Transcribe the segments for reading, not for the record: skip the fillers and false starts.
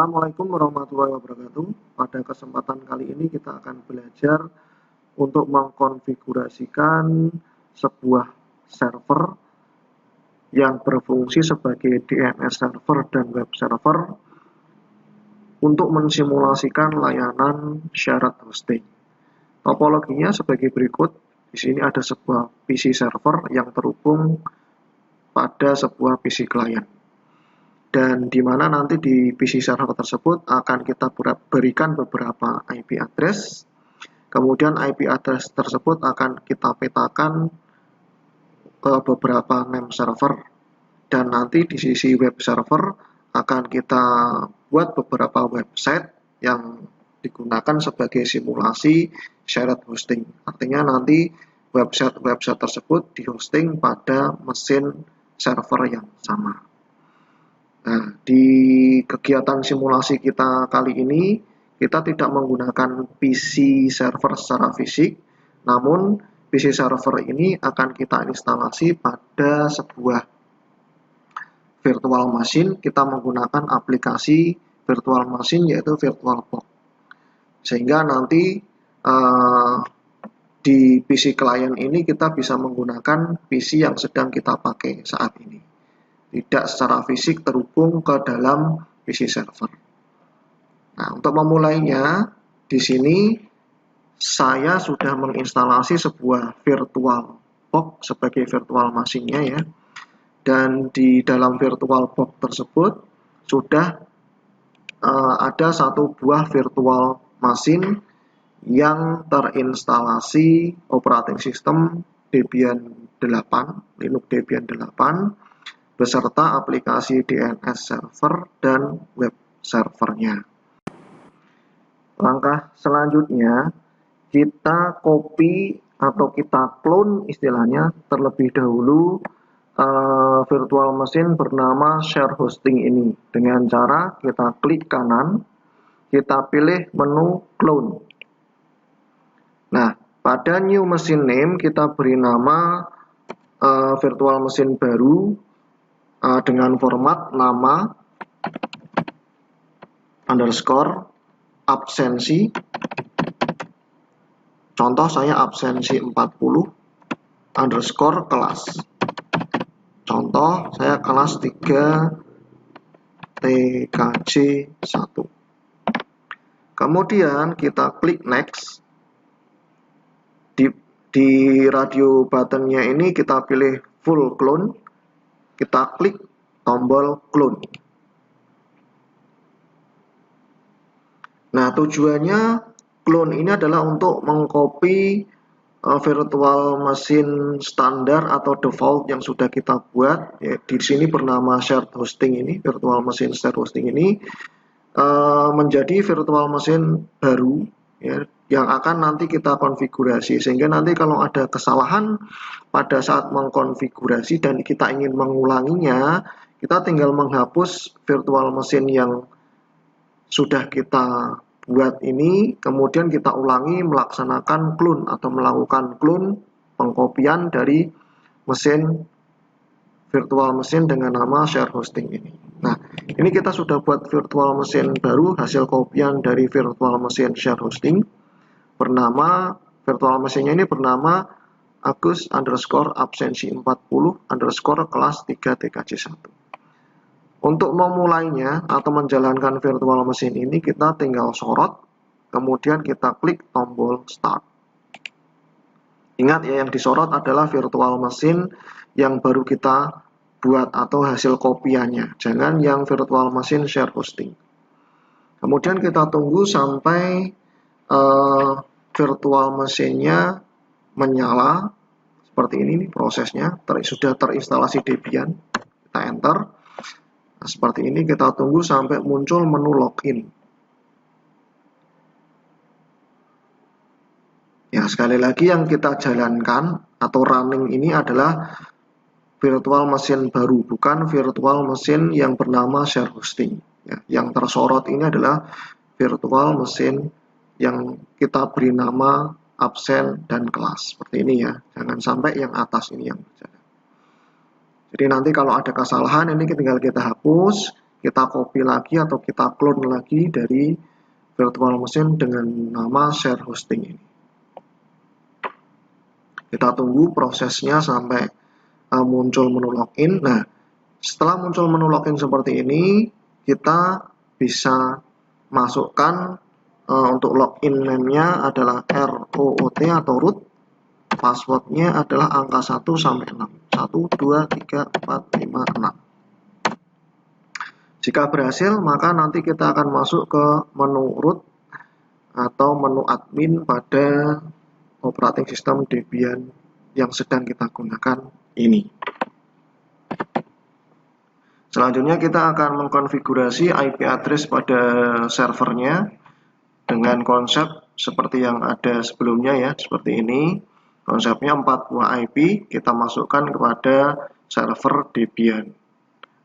Assalamualaikum warahmatullahi wabarakatuh. Pada kesempatan kali ini kita akan belajar untuk mengkonfigurasikan sebuah server yang berfungsi sebagai DNS server dan web server untuk mensimulasikan layanan shared hosting. Topologinya sebagai berikut. Di sini ada sebuah PC server yang terhubung pada sebuah PC client. Dan di mana nanti di PC server tersebut akan kita berikan beberapa IP address. Kemudian IP address tersebut akan kita petakan ke beberapa name server. Dan nanti di sisi web server akan kita buat beberapa website yang digunakan sebagai simulasi shared hosting. Artinya nanti website tersebut dihosting pada mesin server yang sama. Nah, di kegiatan simulasi kita kali ini, kita tidak menggunakan PC server secara fisik, namun PC server ini akan kita instalasi pada sebuah virtual machine. Kita menggunakan aplikasi virtual machine yaitu VirtualBox. Sehingga nanti di PC client ini kita bisa menggunakan PC yang sedang kita pakai saat ini. Tidak secara fisik terhubung ke dalam PC server. Nah, untuk memulainya, di sini saya sudah menginstalasi sebuah virtual box sebagai virtual machine-nya ya. Dan di dalam virtual box tersebut sudah ada satu buah virtual machine yang terinstalasi operating system Debian 8, Linux Debian 8, beserta aplikasi DNS server dan web servernya. Langkah selanjutnya, kita copy atau kita clone istilahnya terlebih dahulu virtual machine bernama share hosting ini. Dengan cara kita klik kanan, kita pilih menu clone. Nah, pada new machine name kita beri nama virtual machine baru dengan format nama underscore absensi. Contoh saya absensi 40 underscore kelas. Contoh saya kelas 3 TKJ 1. Kemudian kita klik next. Di radio buttonnya ini kita pilih full clone. Kita klik tombol clone. Nah, tujuannya clone ini adalah untuk mengcopy virtual machine standar atau default yang sudah kita buat. Ya, di sini bernama shared hosting ini, virtual machine shared hosting ini menjadi virtual machine baru ya, yang akan nanti kita konfigurasi, sehingga nanti kalau ada kesalahan pada saat mengkonfigurasi dan kita ingin mengulanginya, kita tinggal menghapus virtual machine yang sudah kita buat ini, kemudian kita ulangi melaksanakan clone atau melakukan clone pengkopian dari mesin virtual machine dengan nama share hosting ini. Nah, ini kita sudah buat virtual machine baru, hasil kopian dari virtual machine share hosting. Bernama virtual machine-nya ini bernama Agus underscore absensi 40 underscore kelas 3 TKJ 1. Untuk memulainya atau menjalankan virtual machine ini, kita tinggal sorot, kemudian kita klik tombol start. Ingat ya, yang disorot adalah virtual machine yang baru kita buat atau hasil kopiannya, jangan yang virtual machine share hosting. Kemudian kita tunggu sampai virtual machine-nya menyala. Seperti ini nih prosesnya, sudah terinstalasi Debian. Kita enter. Nah, seperti ini kita tunggu sampai muncul menu login. Ya, sekali lagi yang kita jalankan atau running ini adalah virtual machine baru, bukan virtual machine yang bernama share hosting. Ya, yang tersorot ini adalah virtual machine yang kita beri nama absen dan kelas. Seperti ini ya, jangan sampai yang atas ini yang berjalan. Jadi nanti kalau ada kesalahan ini tinggal kita hapus, kita copy lagi atau kita clone lagi dari virtual machine dengan nama share hosting ini. Kita tunggu prosesnya sampai muncul menu login. Nah, setelah muncul menu login seperti ini, kita bisa masukkan untuk login name-nya adalah ROOT atau root. Passwordnya adalah angka 1 sampai 6. 1, 2, 3, 4, 5, 6. Jika berhasil, maka nanti kita akan masuk ke menu root atau menu admin pada operating system Debian yang sedang kita gunakan ini. Selanjutnya kita akan mengkonfigurasi IP address pada servernya dengan konsep seperti yang ada sebelumnya ya, seperti ini. Konsepnya 4 buah IP kita masukkan kepada server Debian.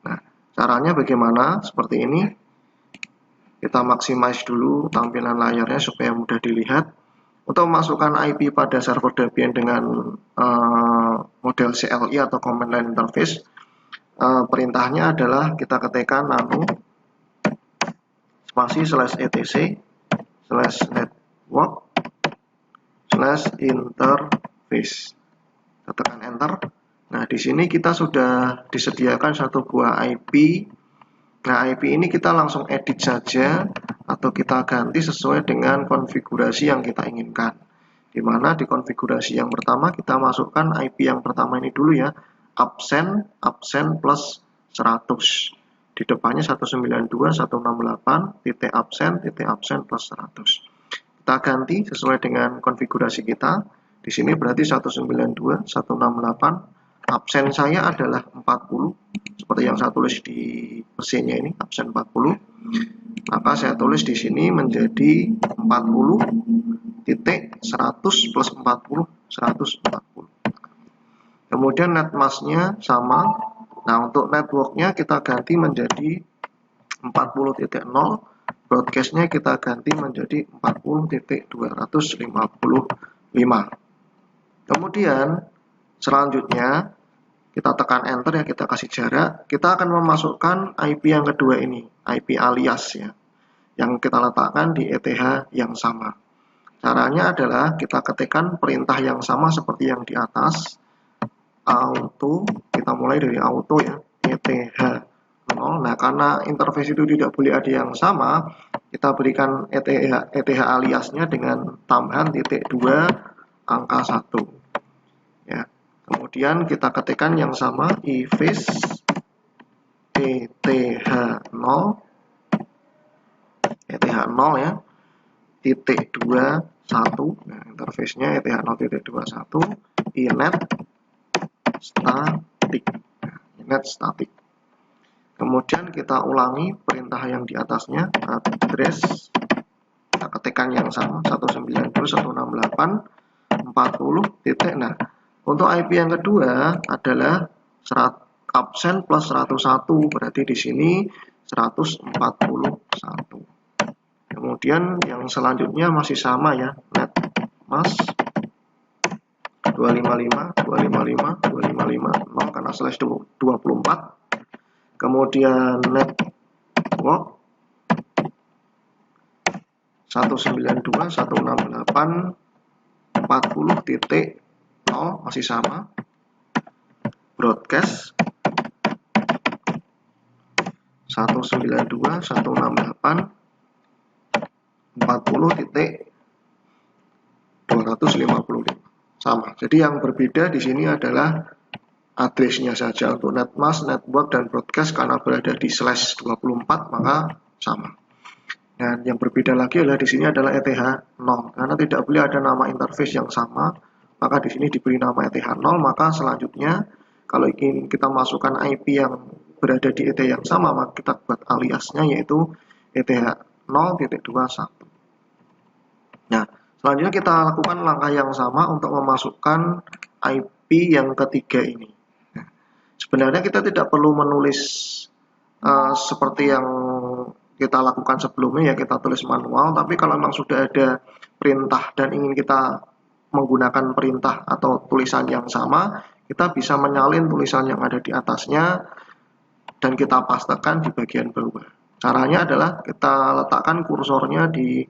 Nah, caranya bagaimana? Seperti ini. Kita maximize dulu tampilan layarnya supaya mudah dilihat. Untuk memasukkan IP pada server Debian dengan model CLI atau Command Line Interface, perintahnya adalah kita ketikkan nano spasi /etc /network /interface. Kita tekan enter. Nah, di sini kita sudah disediakan satu buah IP. Nah, IP ini kita langsung edit saja atau kita ganti sesuai dengan konfigurasi yang kita inginkan. Di mana di konfigurasi yang pertama kita masukkan IP yang pertama ini dulu ya, absen plus 100. Di depannya 192.168.absen plus 100. Kita ganti sesuai dengan konfigurasi kita. Di sini berarti 192.168. Absen saya adalah 40. Seperti yang saya tulis di mesinnya ini, absen 40. Maka saya tulis di sini menjadi 40.100 plus 40, 140. Kemudian netmasknya sama. Nah, untuk networknya kita ganti menjadi 40.0. Broadcastnya kita ganti menjadi 40.255. Kemudian selanjutnya kita tekan enter ya, kita kasih jarak. Kita akan memasukkan IP yang kedua ini, IP alias ya, yang kita letakkan di ETH yang sama. Caranya adalah kita ketikkan perintah yang sama seperti yang di atas. Auto, kita mulai dari auto ya, ETH 0. Nah, karena interface itu tidak boleh ada yang sama, kita berikan ETH aliasnya dengan tambahan titik 2 angka 1 ya. Kemudian kita ketikkan yang sama ifase ETH0 ya, titik 21. Nah, interface-nya ETH0 titik 21 inet static. Nah, inet static. Kemudian kita ulangi perintah yang di atasnya, address kita ketikkan yang sama 192.168.40. Nah, untuk IP yang kedua adalah absen plus 101, berarti di sini 141. Kemudian yang selanjutnya masih sama ya, netmask 255 karena slash 24. Kemudian network 192.168.40.0 masih sama. Broadcast 192.168.40.255 sama. Jadi yang berbeda di sini adalah address-nya saja. Untuk netmask, network, dan broadcast karena berada di /24 maka sama. Dan yang berbeda lagi adalah di sini adalah ETH0 karena tidak boleh ada nama interface yang sama, maka di sini diberi nama ETH0. Maka selanjutnya kalau ingin kita masukkan IP yang berada di ETH yang sama, maka kita buat aliasnya yaitu ETH0.21. Nah, selanjutnya kita lakukan langkah yang sama untuk memasukkan IP yang ketiga ini. Sebenarnya kita tidak perlu menulis seperti yang kita lakukan sebelumnya ya, kita tulis manual. Tapi kalau memang sudah ada perintah dan ingin kita menggunakan perintah atau tulisan yang sama, kita bisa menyalin tulisan yang ada di atasnya dan kita pastekan di bagian bawah. Caranya adalah kita letakkan kursornya di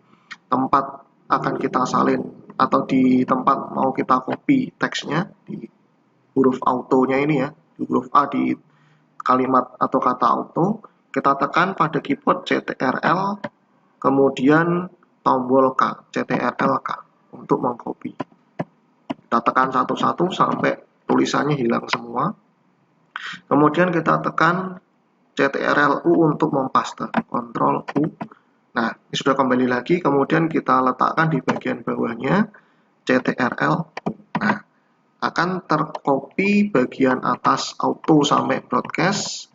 tempat akan kita salin atau di tempat mau kita copy teksnya di huruf autonya ini ya, di huruf A di kalimat atau kata auto, kita tekan pada keyboard CTRL, kemudian tombol K, CTRL K untuk mengcopy. Kita tekan satu-satu sampai tulisannya hilang semua. Kemudian kita tekan CTRL U untuk mempaste, Ctrl U. Nah, ini sudah kembali lagi, kemudian kita letakkan di bagian bawahnya CTRL U. Nah, akan tercopy bagian atas auto sampai broadcast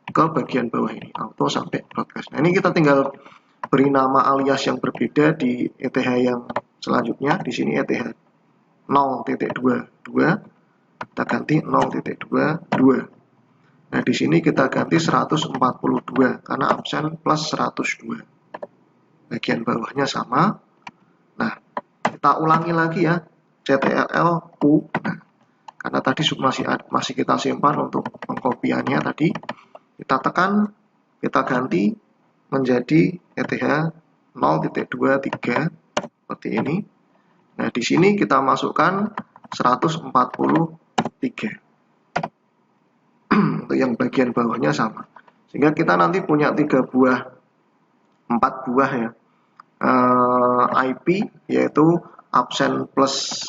ke bagian bawah ini, auto sampai broadcast. Nah, ini kita tinggal beri nama alias yang berbeda di ETH yang selanjutnya. Di sini ETH 0.22, kita ganti 0.22. Nah, di sini kita ganti 142 karena absen plus 102. Bagian bawahnya sama. Nah, kita ulangi lagi ya, CTRL U. Nah, karena tadi masih kita simpan untuk pengkopiannya tadi, kita tekan, kita ganti menjadi ETH 0.23 seperti ini. Nah, di sini kita masukkan 143. Untuk yang bagian bawahnya sama. Sehingga kita nanti punya 4 buah ya. IP yaitu absen plus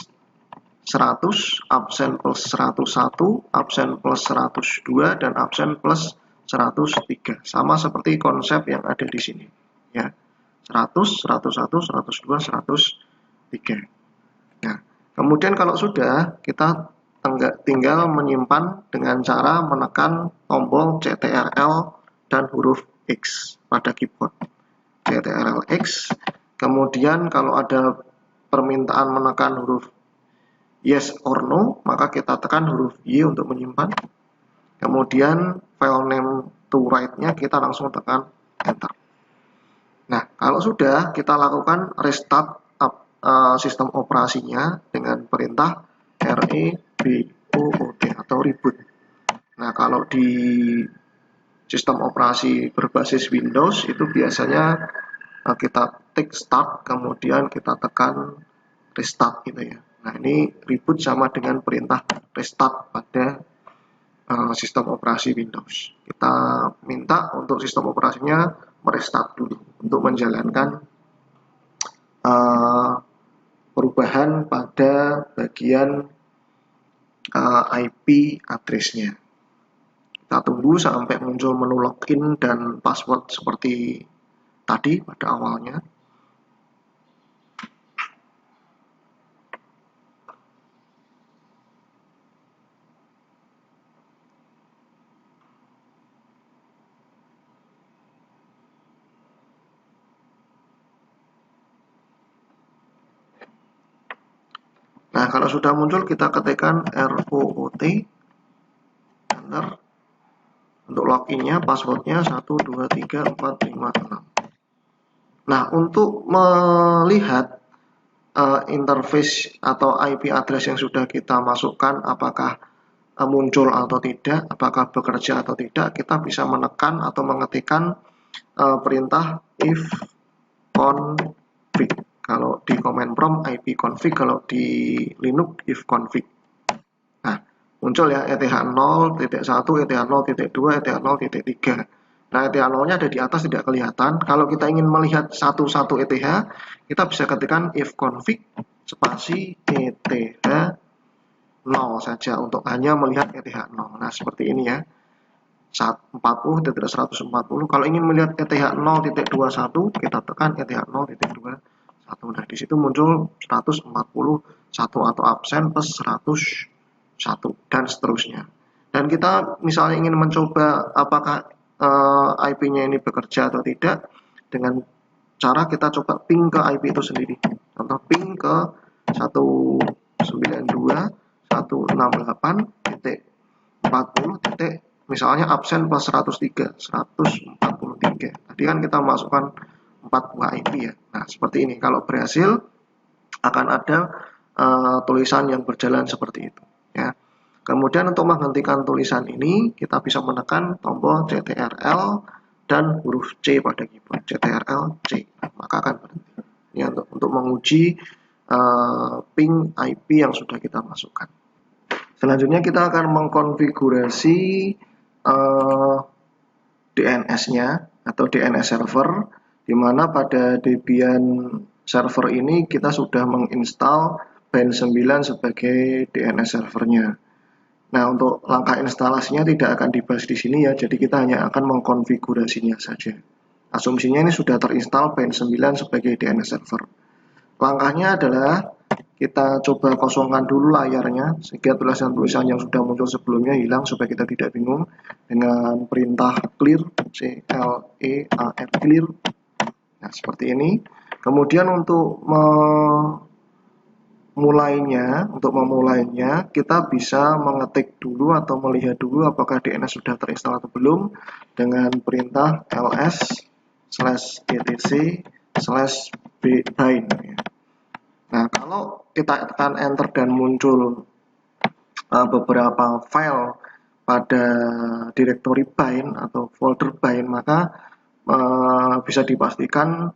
100, absen plus 101, absen plus 102, dan absen plus 103. Sama seperti konsep yang ada di sini. Ya, 100, 101, 102, 103. Nah, kemudian kalau sudah, kita tinggal menyimpan dengan cara menekan tombol CTRL dan huruf X pada keyboard. CTRL X. Kemudian kalau ada permintaan menekan huruf yes or no, maka kita tekan huruf Y untuk menyimpan. Kemudian file name to write-nya kita langsung tekan enter. Nah, kalau sudah, kita lakukan restart sistem operasinya dengan perintah reboot atau reboot. Nah, kalau di sistem operasi berbasis Windows itu biasanya kita tik start, kemudian kita tekan restart gitu ya. Nah, ini reboot sama dengan perintah restart pada sistem operasi Windows. Kita minta untuk sistem operasinya merestart dulu untuk menjalankan perubahan pada bagian IP address-nya. Kita tunggu sampai muncul menu login dan password seperti tadi pada awalnya. Nah, kalau sudah muncul, kita ketikkan ROOT, enter. Untuk loginnya, passwordnya 123456. Nah, untuk melihat interface atau IP address yang sudah kita masukkan, apakah muncul atau tidak, apakah bekerja atau tidak, kita bisa menekan atau mengetikkan perintah if config. Kalau di command prompt ipconfig, kalau di Linux ifconfig. Nah, muncul ya ETH 0.1, ETH 0.2, ETH 0.3. Nah, ETH 0-nya ada di atas, tidak kelihatan. Kalau kita ingin melihat satu-satu ETH, kita bisa ketikkan ifconfig spasi ETH 0 saja untuk hanya melihat ETH 0. Nah, seperti ini ya. 40.140. Kalau ingin melihat ETH 0.21, kita tekan ETH 0.21. Nah, di situ muncul 141 atau absen plus 101 dan seterusnya. Dan kita misalnya ingin mencoba apakah IP-nya ini bekerja atau tidak, dengan cara kita coba ping ke IP itu sendiri. Contoh ping ke 192.168.40. Misalnya absen plus 143. Tadi kan kita masukkan 4 buah IP ya. Nah, seperti ini. Kalau berhasil akan ada tulisan yang berjalan seperti itu ya. Kemudian untuk menghentikan tulisan ini, kita bisa menekan tombol CTRL dan huruf C pada keyboard, CTRL C, maka akan berhenti. Ini untuk menguji ping IP yang sudah kita masukkan. Selanjutnya kita akan mengkonfigurasi DNS-nya atau DNS server, di mana pada Debian server ini kita sudah menginstal Bind 9 sebagai DNS servernya. Nah, untuk langkah instalasinya tidak akan dibahas di sini ya, jadi kita hanya akan mengkonfigurasinya saja. Asumsinya ini sudah terinstall Bind 9 sebagai DNS server. Langkahnya adalah kita coba kosongkan dulu layarnya, sehingga tulisan-tulisan yang sudah muncul sebelumnya hilang supaya kita tidak bingung, dengan perintah clear, C-L-E-A-R, clear. Nah, seperti ini. Kemudian untuk memulainya, kita bisa mengetik dulu atau melihat dulu apakah DNS sudah terinstall atau belum dengan perintah ls/etc/bind. Nah, kalau kita tekan enter dan muncul beberapa file pada direktori bind atau folder bind, maka bisa dipastikan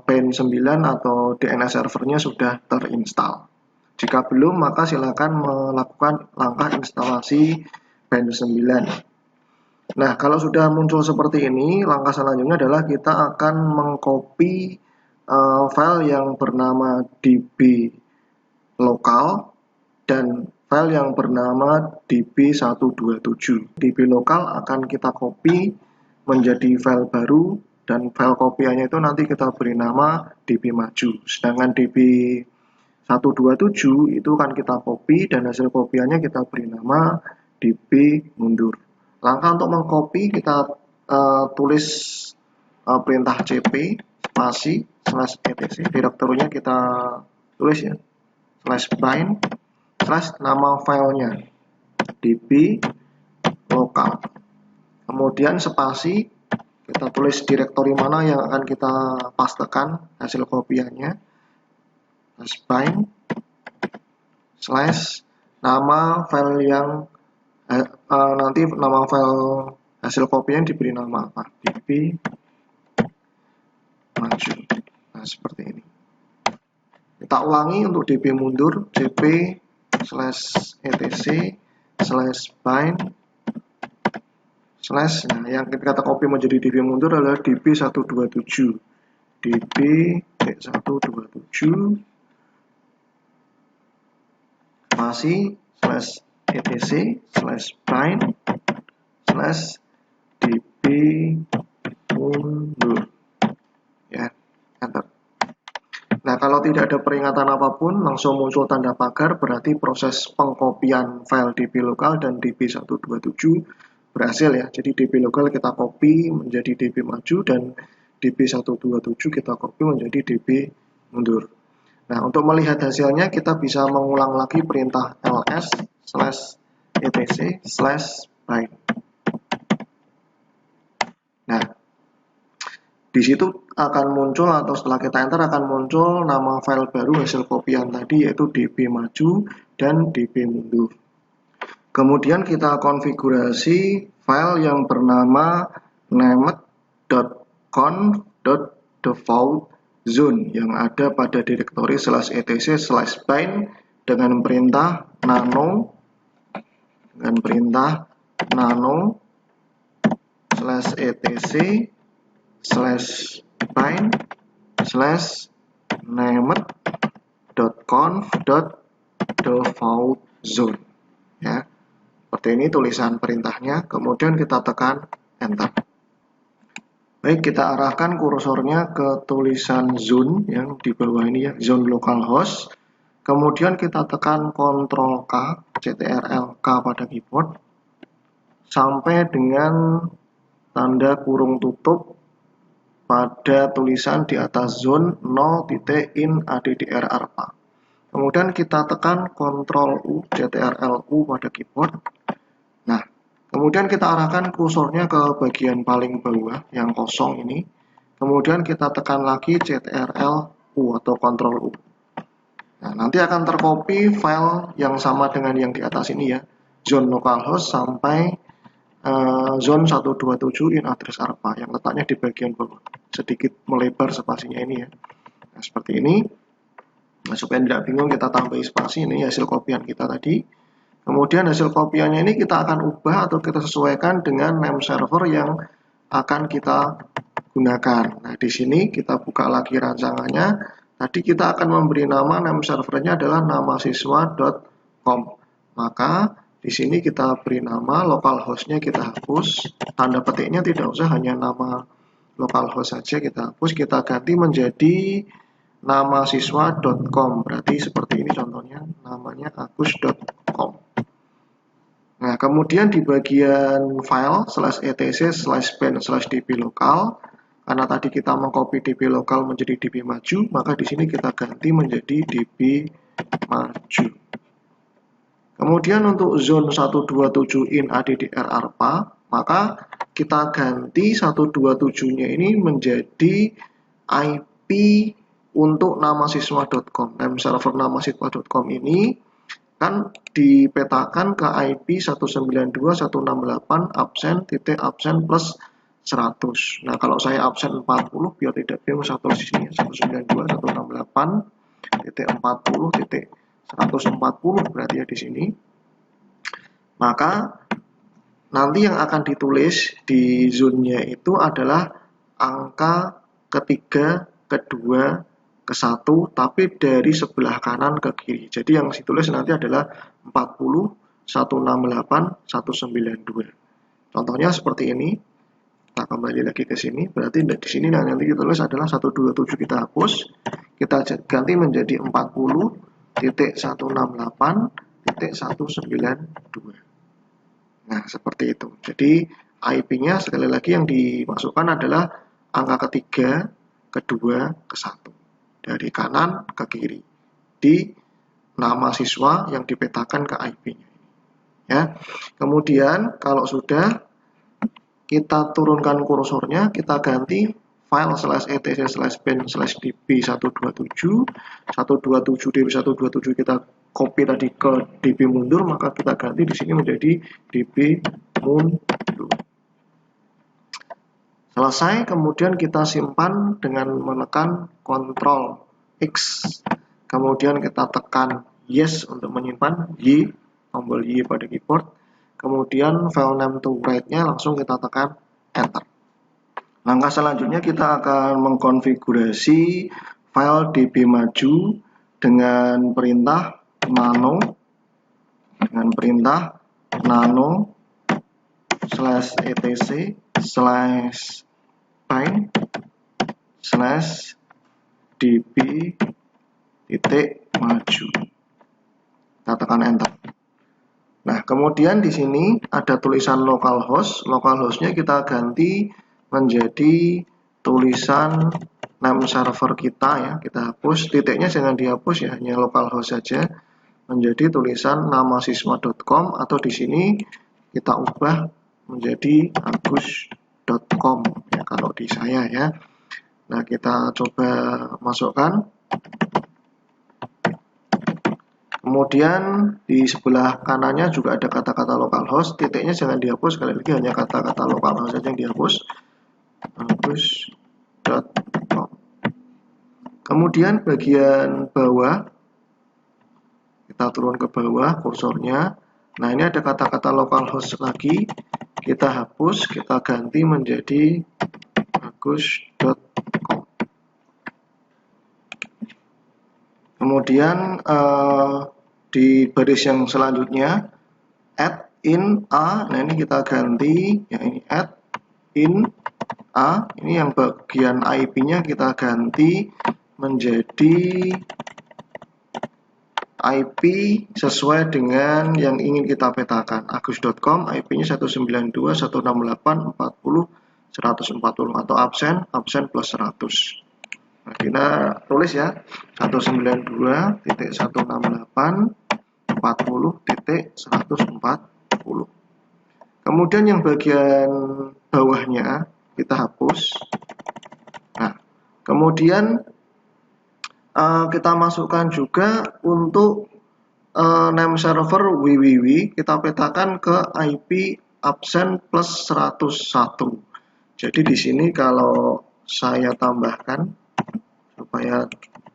Bind 9 atau DNS servernya sudah terinstall. Jika belum, maka silakan melakukan langkah instalasi Bind 9. Nah, kalau sudah muncul seperti ini, langkah selanjutnya adalah kita akan mengcopy file yang bernama db lokal dan file yang bernama db127. db lokal akan kita copy menjadi file baru, dan file kopiannya itu nanti kita beri nama db maju. Sedangkan db127 itu akan kita copy dan hasil kopiannya kita beri nama db mundur. Langkah untuk mengcopy, kita tulis perintah cp spasi /etc, direktorinya kita tulis ya, /bind nama filenya db lokal, kemudian spasi, kita tulis direktori mana yang akan kita pastekan hasil kopiannya, /bind nama file yang nanti nama file hasil kopian diberi nama apa, db maju. Nah, seperti ini. Kita ulangi untuk db mundur, cp/etc/bind nah, yang kita copy menjadi db mundur adalah db127 masih /etc/bind /db mundur ya, enter. Nah, kalau tidak ada peringatan apapun, langsung muncul tanda pagar, berarti proses pengkopian file db lokal dan db127 berhasil ya. Jadi db lokal kita copy menjadi db maju dan db127 kita copy menjadi db mundur. Nah, untuk melihat hasilnya kita bisa mengulang lagi perintah ls/etc/bind. Nah, di situ akan muncul, atau setelah kita enter akan muncul nama file baru hasil kopian tadi, yaitu db maju dan db mundur. Kemudian kita konfigurasi file yang bernama named.conf.default_zone yang ada pada direktori /etc/bind dengan perintah nano /etc/bind /named.conf.default_zone ya. Seperti ini tulisan perintahnya, kemudian kita tekan enter. Baik, kita arahkan kursornya ke tulisan zone yang di bawah ini ya, zone localhost. Kemudian kita tekan Ctrl K, CTRL K pada keyboard sampai dengan tanda kurung tutup pada tulisan di atas zone 0.in_addr_arpa. Kemudian kita tekan Ctrl U, CTRL U pada keyboard. Nah, kemudian kita arahkan kursornya ke bagian paling bawah yang kosong ini. Kemudian kita tekan lagi CTRL U atau Ctrl U. Nah, nanti akan tercopy file yang sama dengan yang di atas ini ya, zone localhost sampai zone 127 in address ARPA yang letaknya di bagian bawah, sedikit melebar spasinya ini ya. Nah, seperti ini. Nah, supaya tidak bingung kita tambahi spasi, ini hasil kopian kita tadi. Kemudian hasil kopiannya ini kita akan ubah atau kita sesuaikan dengan name server yang akan kita gunakan. Nah, di sini kita buka lagi rancangannya. Tadi kita akan memberi nama name servernya adalah namasiswa.com. Maka di sini kita beri nama, localhostnya kita hapus. Tanda petiknya tidak usah, hanya nama localhost saja kita hapus. Kita ganti menjadi namasiswa.com, berarti seperti ini contohnya, namanya agus.com. Nah, kemudian di bagian file /etc/pen/db_local, karena tadi kita mengcopy db lokal menjadi db maju, maka di sini kita ganti menjadi db maju. Kemudian untuk zone 127 in addr ARPA, maka kita ganti 127-nya ini menjadi IP untuk namasiswa.com. Name server namasiswa.com ini kan dipetakan ke IP 192.168 absen plus 100. Nah, kalau saya absen 40 biar tidak bingung satu di sini 192.168.40.140 berarti ya di sini. Maka nanti yang akan ditulis di zone-nya itu adalah angka ketiga, kedua, ke 1, tapi dari sebelah kanan ke kiri. Jadi yang ditulis nanti adalah 40, 168, 192. Contohnya seperti ini. Kita kembali lagi ke sini. Berarti di sini nanti kita tulis adalah 127 kita hapus. Kita ganti menjadi 40.168.192. Nah, seperti itu. Jadi IP-nya sekali lagi yang dimasukkan adalah angka ketiga, kedua, ke 1. Dari kanan ke kiri di nama siswa yang dipetakan ke IP-nya ya. Kemudian kalau sudah kita turunkan kursornya, kita ganti file /etc/pen/db127 127 kita copy tadi ke db mundur, maka kita ganti di sini menjadi db mundur. Selesai, kemudian kita simpan dengan menekan Ctrl X. Kemudian kita tekan yes untuk menyimpan, Y, tombol Y pada keyboard. Kemudian file name to write-nya langsung kita tekan enter. Langkah selanjutnya kita akan mengkonfigurasi file db maju dengan perintah nano /etc/bind/db.maju. Kita tekan enter. Nah, kemudian di sini ada tulisan localhost. Localhostnya kita ganti menjadi tulisan name server kita ya. Kita hapus, titiknya jangan dihapus ya, hanya localhost saja. Menjadi tulisan namasiswa.com atau di sini kita ubah menjadi agus.com ya kalau di saya ya. Nah, kita coba masukkan. Kemudian di sebelah kanannya juga ada kata-kata localhost, titiknya jangan dihapus, sekali lagi hanya kata-kata localhost saja yang dihapus. agus.com. Kemudian bagian bawah kita turun ke bawah kursornya. Nah, ini ada kata-kata localhost lagi, kita hapus, kita ganti menjadi agus.com. Kemudian di baris yang selanjutnya add in a, nah ini kita ganti ya, ini add in a, ini yang bagian IP-nya kita ganti menjadi IP sesuai dengan yang ingin kita petakan. agus.com IP-nya 192.168.40.140 atau absen plus 100. Nah, kita tulis ya 192.168.40.140. Kemudian yang bagian bawahnya kita hapus. Nah, kemudian Kita masukkan juga untuk name server www, kita petakan ke IP absen plus 101. Jadi di sini kalau saya tambahkan supaya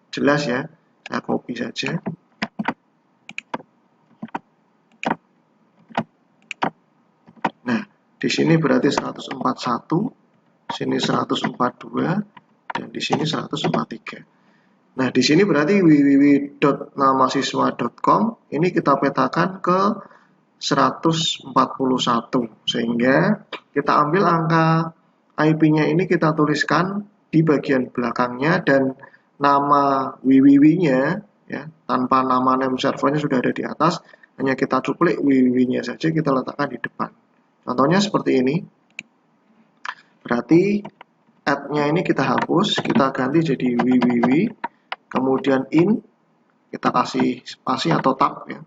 jelas ya, saya copy saja. Nah, di sini berarti 141, sini 142, dan di sini 143. Nah, di sini berarti www.namasiswa.com ini kita petakan ke 141, sehingga kita ambil angka IP-nya ini kita tuliskan di bagian belakangnya, dan nama www-nya ya, tanpa nama name servernya sudah ada di atas, hanya kita cuplik www-nya saja, kita letakkan di depan. Contohnya seperti ini. Berarti add-nya ini kita hapus, kita ganti jadi www, kemudian in, kita kasih spasi atau tab ya,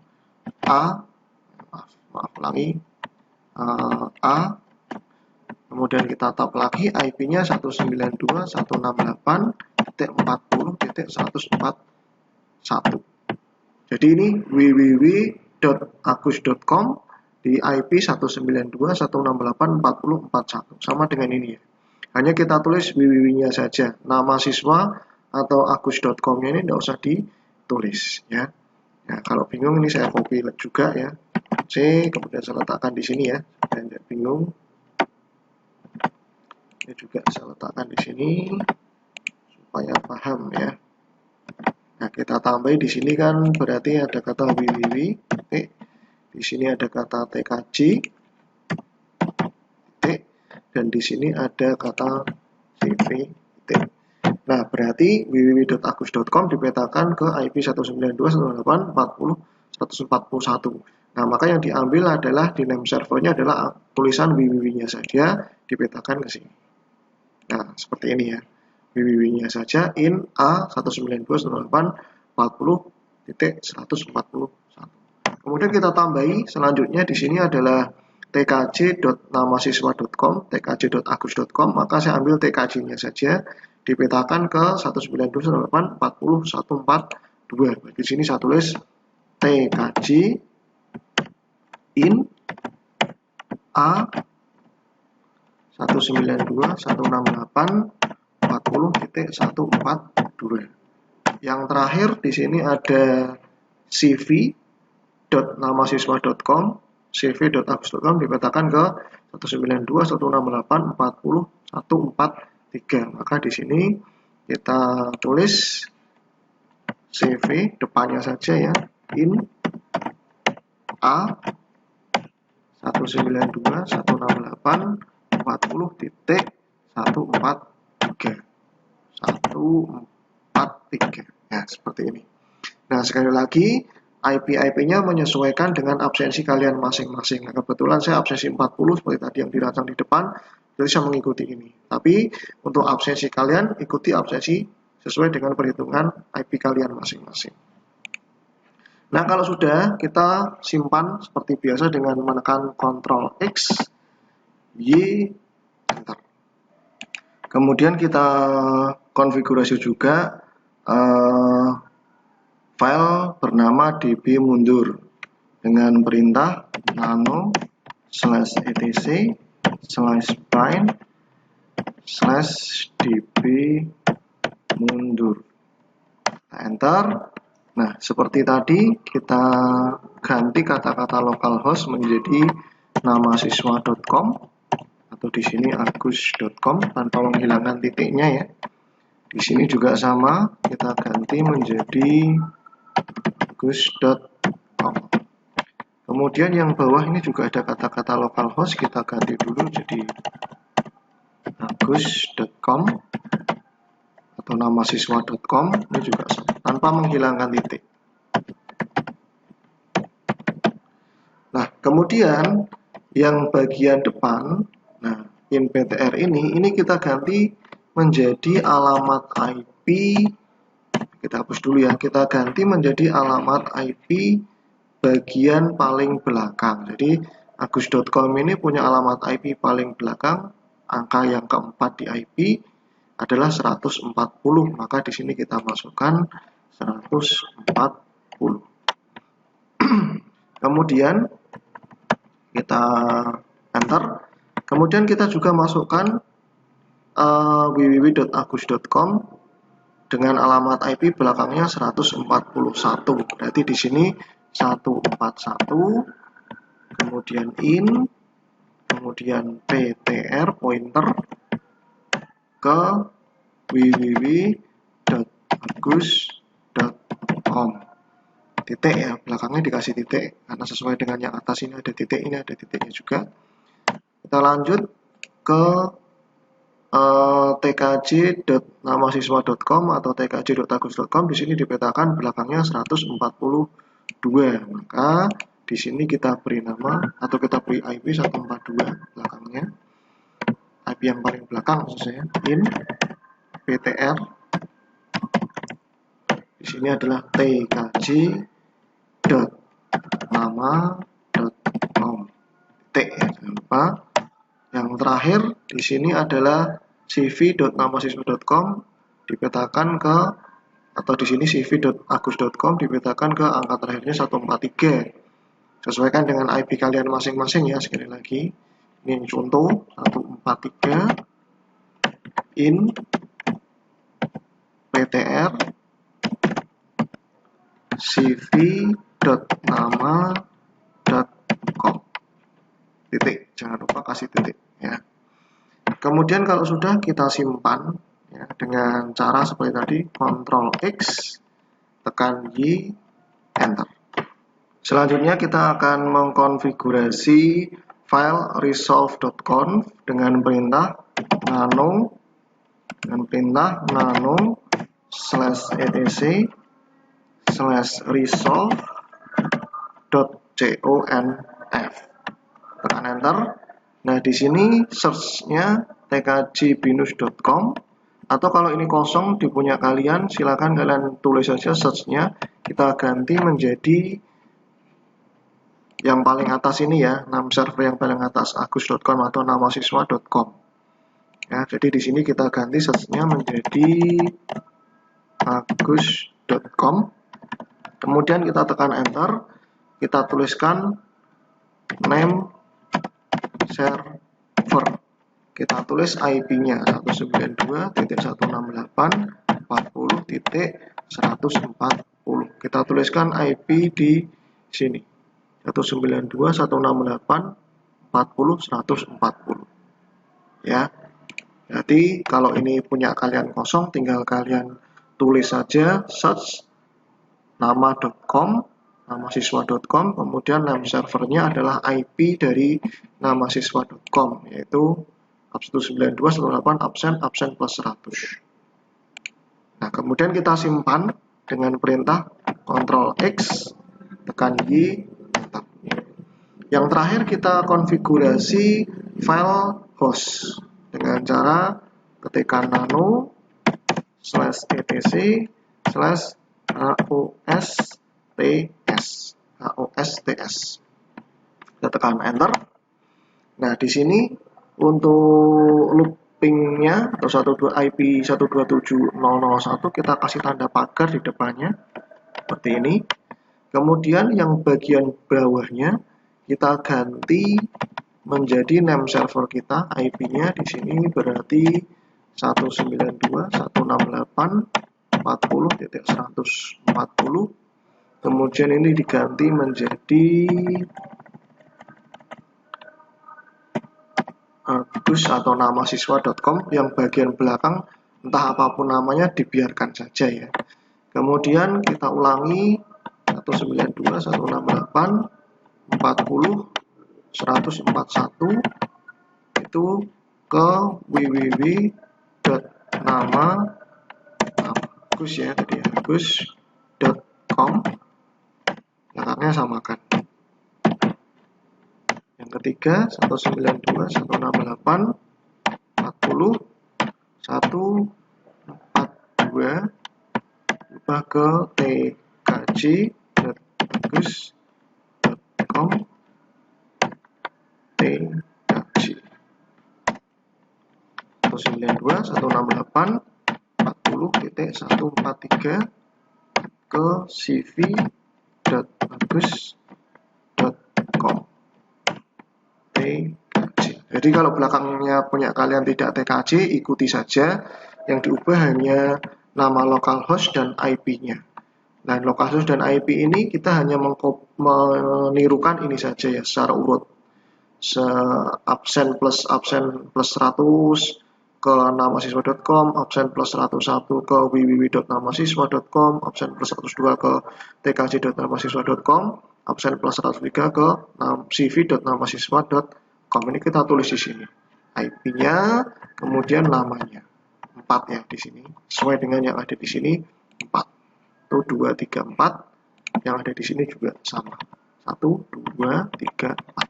maaf ulangi, A, kemudian kita tab lagi, IP-nya 192.168.40.141. Jadi ini www.agus.com di IP 192.168.40.41, sama dengan ini ya. Hanya kita tulis www-nya saja, nama siswa atau agus.com-nya ini tidak usah ditulis ya. Nah, kalau bingung ini saya copy juga ya, C, kemudian saya letakkan di sini ya, dan tidak bingung. Ini juga saya letakkan di sini supaya paham ya. Nah, kita tambahin di sini kan berarti ada kata www, di sini ada kata tkj, dan di sini ada kata cv. Nah, berarti www.agus.com dipetakan ke IP 192.168.40.141. Nah, maka yang diambil adalah di name servernya adalah tulisan www-nya saja, dipetakan ke sini. Nah, seperti ini ya. www-nya saja in A 192.168.40.141. Kemudian kita tambahi selanjutnya di sini adalah tkj.namasiswa.com, tkj.agus.com, maka saya ambil tkj-nya saja, dipetakan ke 192.168.40.142. Di sini saya tulis tkj in A 192.168.40.142. Yang terakhir di sini ada cv.namasiswa.com, cv.agus.com dipetakan ke 192.168.40.143. Maka di sini kita tulis cv depannya saja ya, in A 192.168.40.143. Ya, seperti ini. Nah, sekali lagi IP-IP-nya menyesuaikan dengan absensi kalian masing-masing. Nah, kebetulan saya absensi 40 seperti tadi yang dirancang di depan, jadi saya mengikuti ini. Tapi untuk absensi kalian, ikuti absensi sesuai dengan perhitungan IP kalian masing-masing. Nah, kalau sudah, kita simpan seperti biasa dengan menekan Ctrl X, Y, Enter. Kemudian kita konfigurasi juga file bernama db mundur dengan perintah nano /etc/bind/db mundur. Enter. Nah, seperti tadi kita ganti kata-kata localhost menjadi namasiswa.com atau di sini agus.com tanpa menghilangkan titiknya ya. Di sini juga sama, kita ganti menjadi agus.com. Kemudian yang bawah ini juga ada kata-kata localhost, kita ganti dulu jadi agus.com atau namasiswa.com, ini juga sama, tanpa menghilangkan titik. Nah, kemudian yang bagian depan, nah in ptr ini kita ganti menjadi alamat IP, kita hapus dulu ya, kita ganti menjadi alamat IP bagian paling belakang. Jadi agus.com ini punya alamat IP paling belakang, angka yang keempat di IP, adalah 140, maka di sini kita masukkan 140. Kemudian kita enter. Kemudian kita juga masukkan www.agus.com dengan alamat IP belakangnya 141. Berarti di sini 141, kemudian in, kemudian ptr pointer ke www.agus.com. Titik ya, belakangnya dikasih titik karena sesuai dengan yang atas ini ada titik, ini ada titiknya juga. Kita lanjut ke tkj.namasiswa.com atau tkj.agus.com. Di sini dipetakan belakangnya 142. Maka di sini kita beri nama atau kita beri IP 142 belakangnya. IP yang paling belakang maksudnya in ptr. Di sini adalah tkj.nama.com. Titik ya, jangan lupa. Yang terakhir di sini adalah cv.namasiswa.com dipetakan ke, atau di sini cv.agus.com dipetakan ke angka terakhirnya 143. Sesuaikan dengan IP kalian masing-masing ya. Sekali lagi, ini contoh 143 in ptr cv.nama.com. Titik, jangan lupa kasih titik ya. Kemudian kalau sudah, kita simpan ya, dengan cara seperti tadi, Ctrl X, tekan Y, enter. Selanjutnya kita akan mengkonfigurasi file resolve.conf dengan perintah nano /resolve.conf. Tekan enter. Nah, di sini search-nya tkjbinus.com, atau kalau ini kosong di punya kalian, silakan kalian tulis saja search-nya. Kita ganti menjadi yang paling atas ini ya, nama server yang paling atas agus.com atau namasiswa.com. Ya, jadi di sini kita ganti search-nya menjadi agus.com. Kemudian kita tekan enter. Kita tuliskan name server. Kita tulis IP-nya 192.168.40.140. Kita tuliskan IP di sini 192.168.40.140. Ya. Jadi kalau ini punya kalian kosong, tinggal kalian tulis saja search nama.com, namasiswa.com, kemudian nama servernya adalah IP dari namasiswa.com, yaitu 192.168 absen plus 100. Nah, kemudian kita simpan dengan perintah Ctrl X, tekan Y, enter. Yang terakhir kita konfigurasi file host dengan cara ketikkan nano /etc/hosts. Kita tekan enter. Nah, di sini untuk loopingnya atau IP 127.001 kita kasih tanda pagar di depannya seperti ini. Kemudian yang bagian bawahnya kita ganti menjadi name server kita, IP-nya di sini berarti 192.168.40.140. Kemudian ini diganti menjadi agus atau namasiswa.com, yang bagian belakang entah apapun namanya dibiarkan saja ya. Kemudian kita ulangi 192.168.40.141 itu ke www.nama.agus ya, tadi agus.com, belakangnya samakan. Yang ketiga 192.168.40.142 ubah ke tkj.agus.com tkj. 192.168.40.143 ke cv.agus.com TKJ. Jadi kalau belakangnya punya kalian tidak TKJ, ikuti saja. Yang diubah hanya nama localhost dan IP-nya. Nah, localhost dan IP ini kita hanya menirukan ini saja ya, secara urut. Absen plus 100 ke namasiswa.com, absen plus 101 ke www.namasiswa.com, absen plus 102 ke tkj.namasiswa.com, absen plus 103 ke cv.namasiswa.com. Ini kita tulis di sini IP-nya, kemudian namanya 4 ya di sini, sesuai dengan yang ada di sini 4. Itu 2, 3, 4. Yang ada di sini juga sama. 1, 2, 3, 4.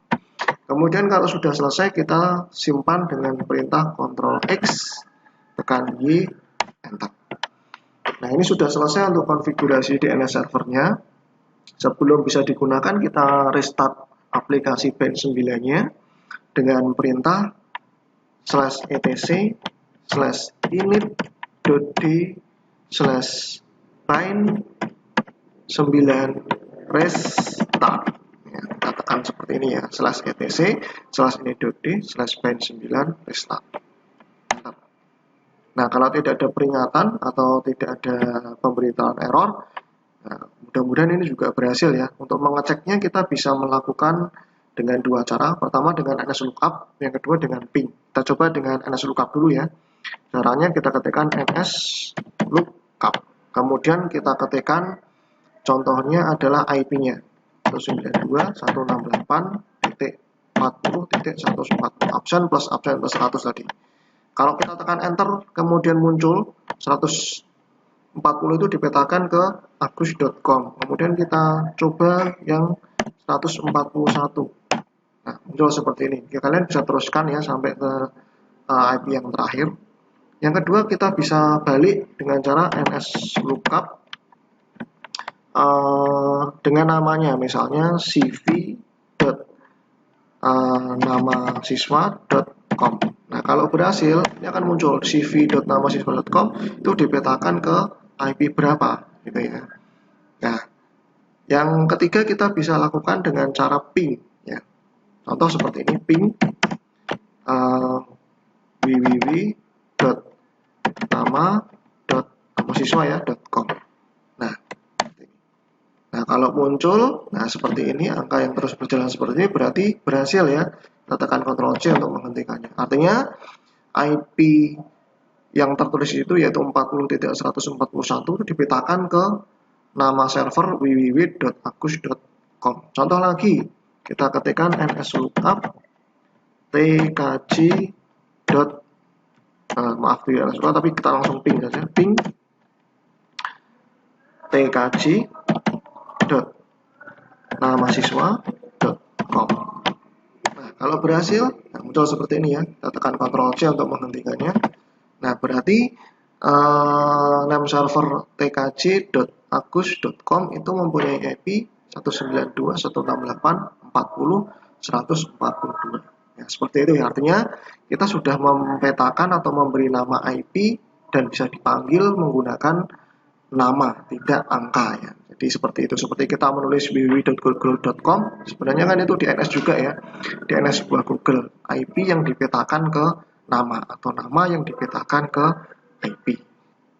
Kemudian kalau sudah selesai kita simpan dengan perintah Ctrl X, tekan Y, Enter. Nah, ini sudah selesai untuk konfigurasi DNS servernya. Sebelum bisa digunakan kita restart aplikasi Band 9-nya dengan perintah /etc/init.d/bind9restart. Ya, kita tekan seperti ini ya, /etc/init.d/bind9restart. Nah, kalau tidak ada peringatan atau tidak ada pemberitahuan error, nah, mudah-mudahan ini juga berhasil ya. Untuk mengeceknya kita bisa melakukan dengan dua cara. Pertama dengan nslookup, yang kedua dengan ping. Kita coba dengan nslookup dulu ya. Caranya kita ketikkan nslookup. Kemudian kita ketikkan contohnya adalah IP-nya 192.168.40.140 absen plus 100 tadi. Kalau kita tekan enter kemudian muncul 140 itu dipetakan ke agus.com. Kemudian kita coba yang 141. Nah, muncul seperti ini. Ya, kalian bisa teruskan ya sampai ke IP yang terakhir. Yang kedua kita bisa balik dengan cara nslookup dengan namanya, misalnya cv.namasiswa.com. Nah, kalau berhasil ini akan muncul cv.namasiswa.com itu dipetakan ke IP berapa gitu ya. Nah, yang ketiga kita bisa lakukan dengan cara ping ya. Contoh seperti ini, ping www.nama.namasiswa.com. Nah, kalau muncul, nah seperti ini, angka yang terus berjalan seperti ini berarti berhasil ya. Kita tekan Ctrl C untuk menghentikannya. Artinya IP yang tertulis itu yaitu 40.141 itu dipetakan ke nama server www.agus.com. Contoh lagi, kita ketikkan nslookup tkj. Maaf ya, tapi kita langsung ping saja, ping tkj.namasiswa.com. Nah, kalau berhasil, nah, muncul seperti ini ya. Kita tekan Ctrl C untuk menghentikannya. Nah, berarti name server tkj.agus.com itu mempunyai IP 192.168.40.142. Ya, seperti itu ya. Artinya kita sudah mempetakan atau memberi nama IP dan bisa dipanggil menggunakan nama, tidak angka ya. Jadi seperti itu. Seperti kita menulis www.google.com, sebenarnya kan itu DNS juga ya. DNS sebuah Google, IP yang dipetakan ke nama atau nama yang dipetakan ke IP.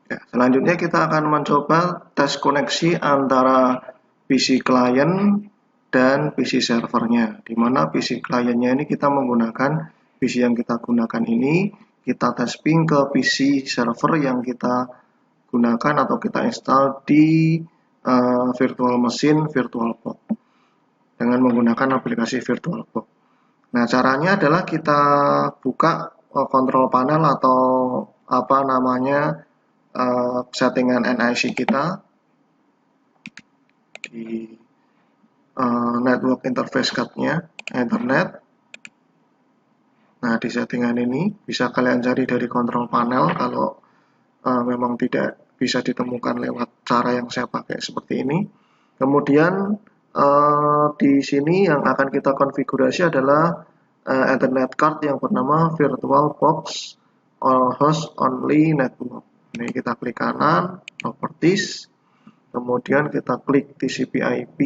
Ya, selanjutnya kita akan mencoba tes koneksi antara PC klien dan PC servernya. Di mana PC kliennya ini kita menggunakan PC yang kita gunakan ini, kita tes ping ke PC server yang kita gunakan atau kita install di virtual machine VirtualBox dengan menggunakan aplikasi VirtualBox. Nah, caranya adalah kita buka control panel atau apa namanya settingan NIC kita di network interface card-nya internet. Nah, di settingan ini bisa kalian cari dari control panel kalau memang tidak bisa ditemukan lewat cara yang saya pakai seperti ini. Kemudian di sini yang akan kita konfigurasi adalah Ethernet card yang bernama VirtualBox host only network. Ini kita klik kanan, properties, kemudian kita klik TCP/IP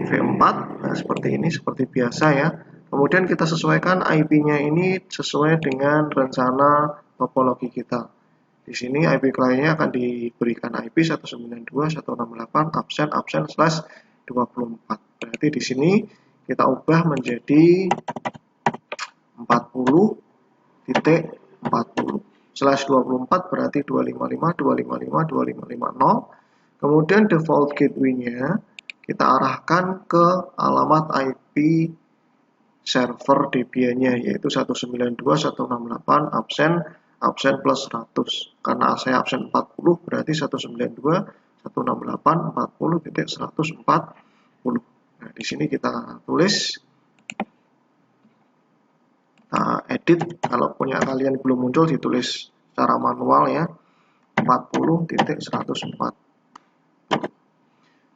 v4. Nah, seperti ini, seperti biasa ya. Kemudian kita sesuaikan IP-nya ini sesuai dengan rencana topologi kita. Di sini IP kliennya akan diberikan IP 192.168 Berarti di sini kita ubah menjadi 40.40/24 berarti 255.255.255.0. Kemudian default gateway-nya kita arahkan ke alamat IP server Debian-nya, yaitu 192.168 absen plus 100. Karena saya absen 40 berarti 192.168.40.140. Nah, di sini kita tulis, kita edit. Kalau punya kalian belum muncul, ditulis secara manual ya, 40.140.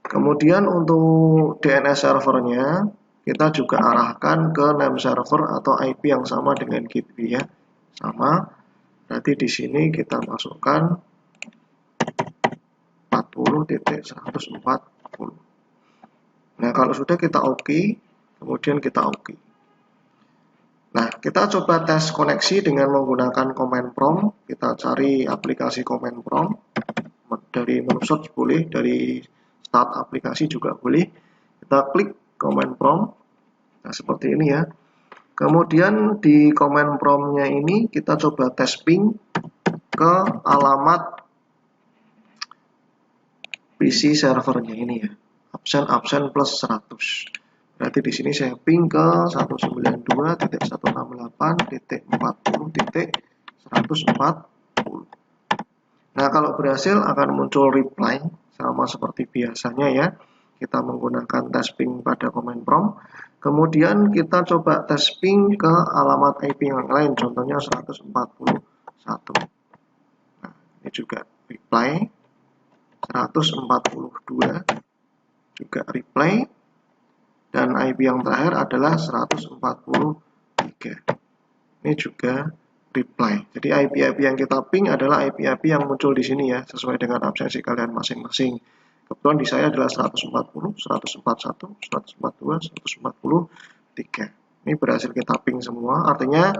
Kemudian untuk DNS servernya kita juga arahkan ke name server atau IP yang sama dengan gateway ya, sama. Berarti di sini kita masukkan 40.140. Nah, kalau sudah kita oke, kemudian kita oke. Nah, kita coba tes koneksi dengan menggunakan command prompt. Kita cari aplikasi command prompt. Dari menu search boleh, dari start aplikasi juga boleh. Kita klik command prompt. Nah, seperti ini ya. Kemudian di command prompt-nya ini kita coba tes ping ke alamat PC servernya ini ya. Absen plus 100. Berarti di sini saya ping ke 192.168.40.140. Nah, kalau berhasil akan muncul reply sama seperti biasanya ya. Kita menggunakan tes ping pada command prompt. Kemudian kita coba tes ping ke alamat IP yang lain, contohnya 141. Nah, ini juga reply. 142 juga reply. Dan IP yang terakhir adalah 143. Ini juga reply. Jadi IP-IP yang kita ping adalah IP-IP yang muncul di sini ya, sesuai dengan absensi kalian masing-masing. Kebetulan di saya adalah 140, 141, 142, 143. Ini berhasil kita ping semua. Artinya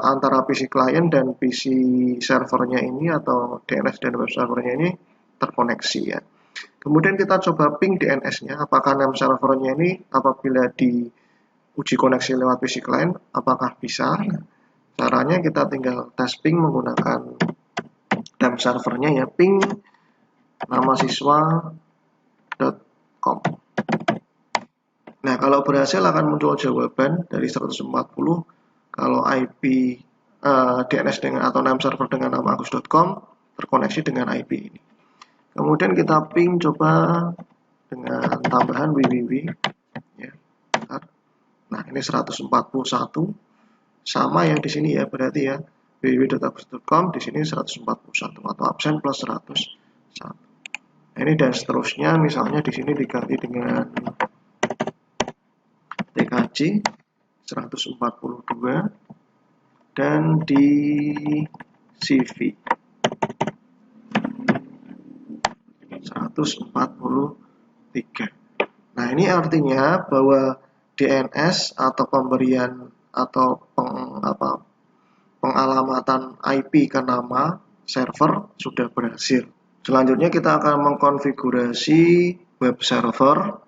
antara PC client dan PC servernya ini atau DNS dan web servernya ini terkoneksi ya. Kemudian kita coba ping DNS-nya, apakah name servernya ini apabila diuji koneksi lewat PC client, apakah bisa? Caranya kita tinggal tes ping menggunakan name servernya ya, ping nama siswa.com. Nah, kalau berhasil akan muncul jawaban dari 140 kalau IP DNS dengan atau name server dengan nama agus.com terkoneksi dengan IP ini. Kemudian kita ping coba dengan tambahan www ya. Nah, ini 141 sama yang di sini ya, berarti ya www.agus.com di sini 141 atau absen plus 101. Nah, ini dan seterusnya, misalnya di sini diganti dengan TKJ 142 dan di CV 143. Nah, ini artinya bahwa DNS atau pemberian atau pengalamatan IP ke nama server sudah berhasil. Selanjutnya kita akan mengkonfigurasi web server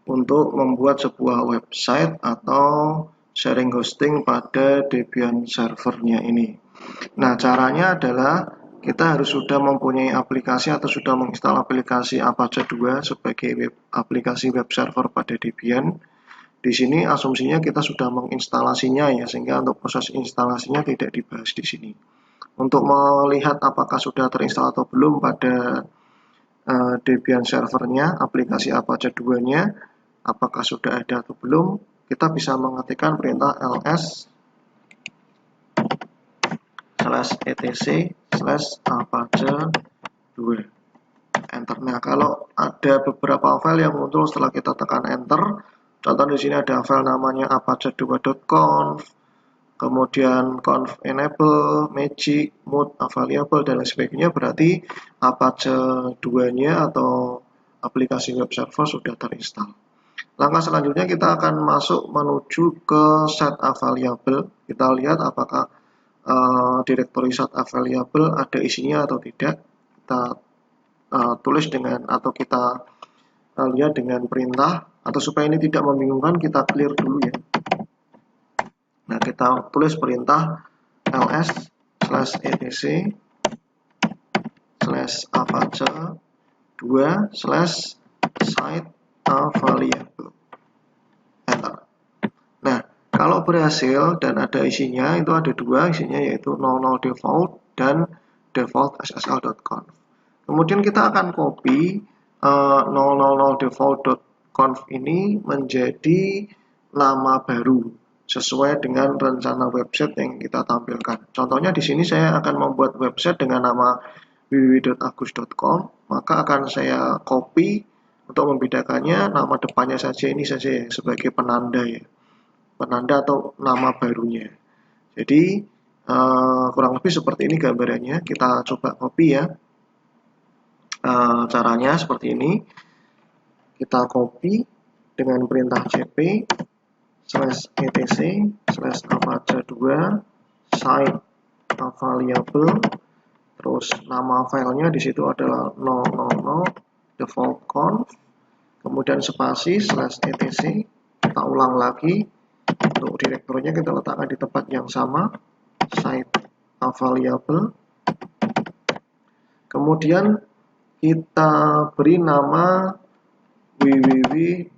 untuk membuat sebuah website atau sharing hosting pada Debian servernya ini. Nah, caranya adalah kita harus sudah mempunyai aplikasi atau sudah menginstal aplikasi Apache 2 sebagai aplikasi web server pada Debian. Di sini asumsinya kita sudah menginstalasinya ya, sehingga untuk proses instalasinya tidak dibahas di sini. Untuk melihat apakah sudah terinstall atau belum pada Debian servernya, aplikasi Apache 2-nya, apakah sudah ada atau belum, kita bisa mengetikkan perintah ls/etc/apache2 enter. Nah, kalau ada beberapa file yang muncul setelah kita tekan enter, contoh di sini ada file namanya apache2.conf, kemudian conf enable, magic, mode available, dan lain sebagainya, berarti Apache 2-nya atau aplikasi web server sudah terinstall. Langkah selanjutnya kita akan masuk menuju ke set available. Kita lihat apakah direktori set available ada isinya atau tidak. Kita tulis dengan atau kita lihat dengan perintah, atau supaya ini tidak membingungkan kita clear dulu ya. Nah, kita tulis perintah ls/apache2/site available. Enter. Nah, kalau berhasil dan ada isinya, itu ada dua isinya, yaitu 00 default dan default ssl.conf. Kemudian kita akan copy 000 default.conf ini menjadi nama baru sesuai dengan rencana website yang kita tampilkan. Contohnya di sini saya akan membuat website dengan nama www.agus.com, maka akan saya copy untuk membedakannya, nama depannya saja ini saja ya, sebagai penanda ya, penanda atau nama barunya. Jadi kurang lebih seperti ini gambarannya. Kita coba copy ya. Caranya seperti ini. Kita copy dengan perintah cp/etc/apache2 site available, terus nama filenya di situ adalah 000 default.conf, kemudian spasi /etc. Kita ulang lagi, untuk direktorinya kita letakkan di tempat yang sama, site available. Kemudian kita beri nama www.conf,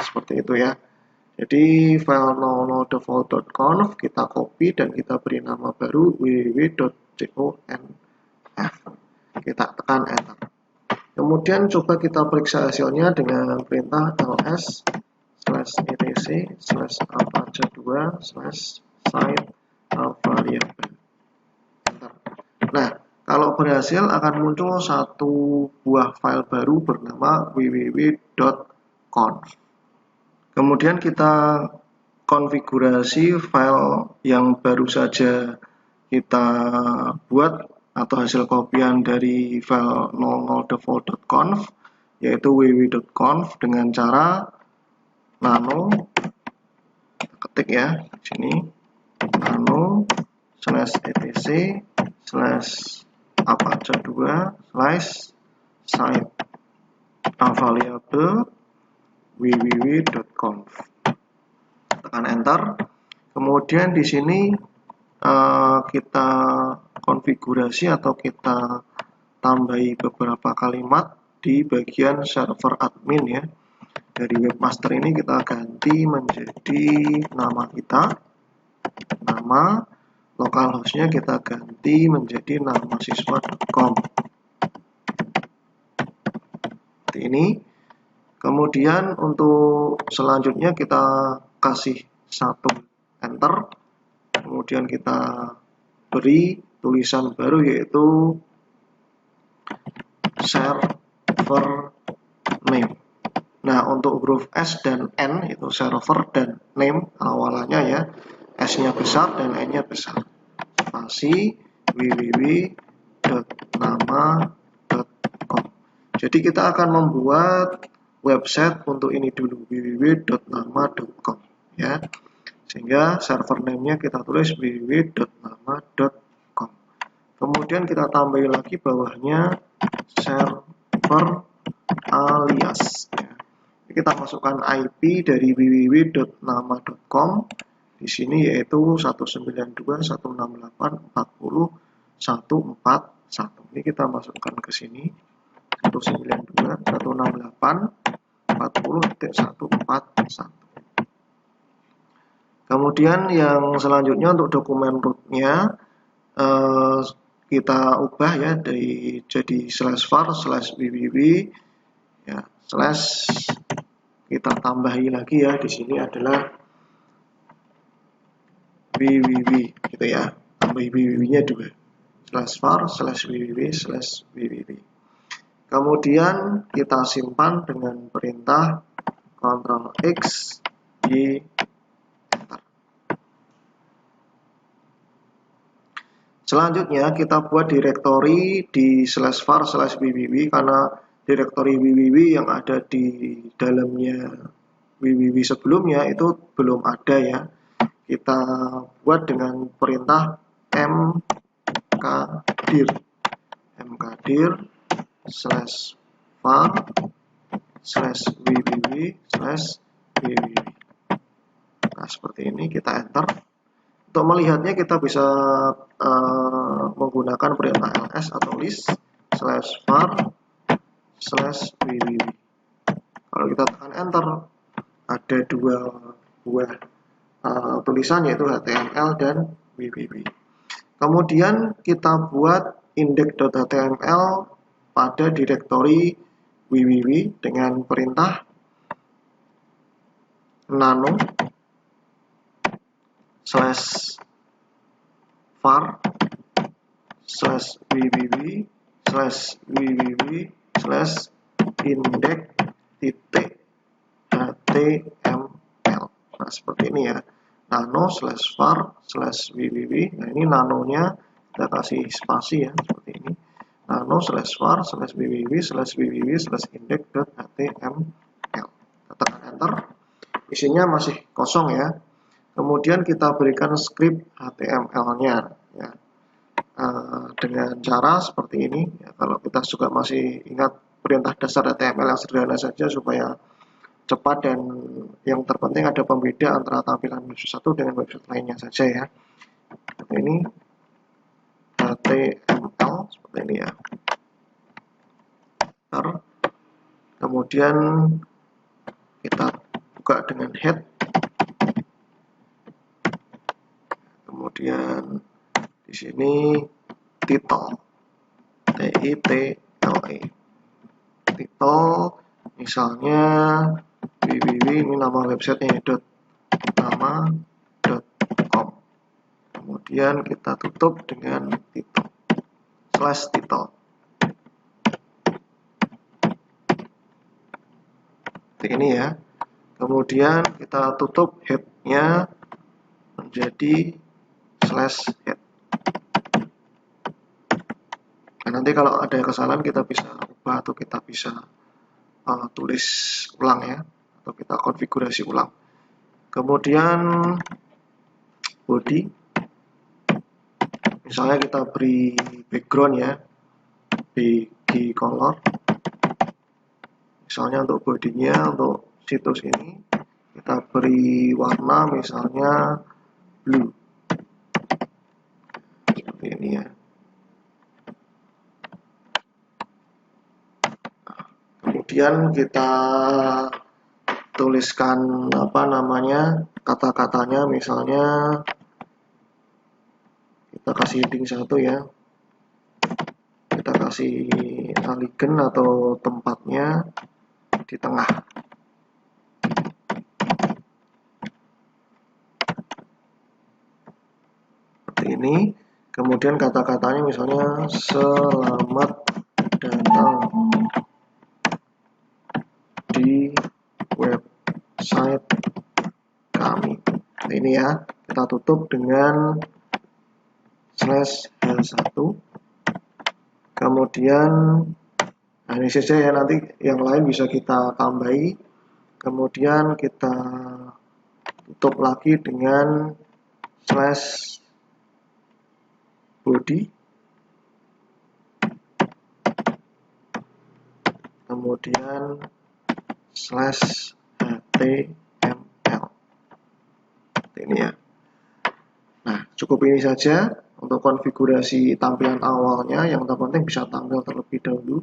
seperti itu ya. Jadi file 00 default.conf kita copy dan kita beri nama baru www.conf. Kita tekan enter. Kemudian coba kita periksa hasilnya dengan perintah ls/etc/apache2/site available. Enter. Nah, kalau berhasil akan muncul satu buah file baru bernama www.conf. Kemudian kita konfigurasi file yang baru saja kita buat atau hasil kopian dari file 00 default.conf, yaitu www.conf, dengan cara nano, ketik ya di sini, nano /etc/apache2/site available www.conf. Tekan enter. Kemudian di sini kita konfigurasi atau kita tambahi beberapa kalimat di bagian server admin ya. Dari webmaster ini kita ganti menjadi nama kita, nama, localhostnya kita ganti menjadi nama siswa.com. Seperti ini. Kemudian untuk selanjutnya kita kasih satu enter. Kemudian kita beri tulisan baru yaitu server name. Nah, untuk huruf S dan N itu server dan name awalannya ya. S-nya besar dan N-nya besar. Spasi www.nama.com. Jadi kita akan membuat website untuk ini dulu, www.nama.com ya. Sehingga server name-nya kita tulis www.nama.com. Kemudian kita tambahin lagi bawahnya server alias ya. Kita masukkan IP dari www.nama.com di sini yaitu 192.168.40.141. Ini kita masukkan ke sini 192.168.40.141. Kemudian yang selanjutnya untuk dokumen rootnya kita ubah ya jadi /var/www ya, kita tambahi lagi ya, di sini adalah www gitu ya, tambahi www-nya juga /var/www/www. Kemudian kita simpan dengan perintah Ctrl X Y Selanjutnya kita buat direktori di /var/www karena direktori www yang ada di dalamnya www sebelumnya itu belum ada ya. Kita buat dengan perintah mkdir /var/www/www. Nah, seperti ini kita enter. Untuk melihatnya kita bisa menggunakan perintah ls atau list /var/www. Kalau kita tekan enter, ada dua buah tulisan yaitu HTML dan www. Kemudian kita buat index.html pada direktori www dengan perintah nano /var/www/index.html. Nah, seperti ini ya. Nano /var/www. Nah, ini nanonya kita kasih spasi ya, seperti ini. Nano /var/www/www/index.html. Tekan enter. Isinya masih kosong ya. Kemudian kita berikan script HTML-nya ya. Dengan cara seperti ini ya. Kalau kita juga masih ingat perintah dasar HTML yang sederhana saja supaya cepat, dan yang terpenting ada pembeda antara tampilan website satu dengan website lainnya saja ya. Seperti ini HTML seperti ini ya. Kemudian kita buka dengan head, kemudian di sini title, title misalnya www, ini nama websitenya .nama.com. Kemudian kita tutup dengan title /title. Seperti ini ya. Kemudian kita tutup head-nya menjadi /head. Nah, nanti kalau ada kesalahan kita bisa ubah atau kita bisa tulis ulang ya, atau kita konfigurasi ulang. Kemudian body, misalnya kita beri background ya, bagi color. Misalnya untuk bodinya, untuk situs ini kita beri warna misalnya blue. Seperti ini ya. Kemudian kita tuliskan kata-katanya, misalnya kita kasih heading 1 ya. Kita kasih aligen atau tempatnya di tengah. Seperti ini. Kemudian kata-katanya misalnya selamat datang di website kami. Ini ya, kita tutup dengan /h1. Kemudian nah ini saja ya, nanti yang lain bisa kita tambahi. Kemudian kita tutup lagi dengan /body. Kemudian /html. Ini ya. Nah, cukup ini saja untuk konfigurasi tampilan awalnya. Yang terpenting bisa tampil terlebih dahulu.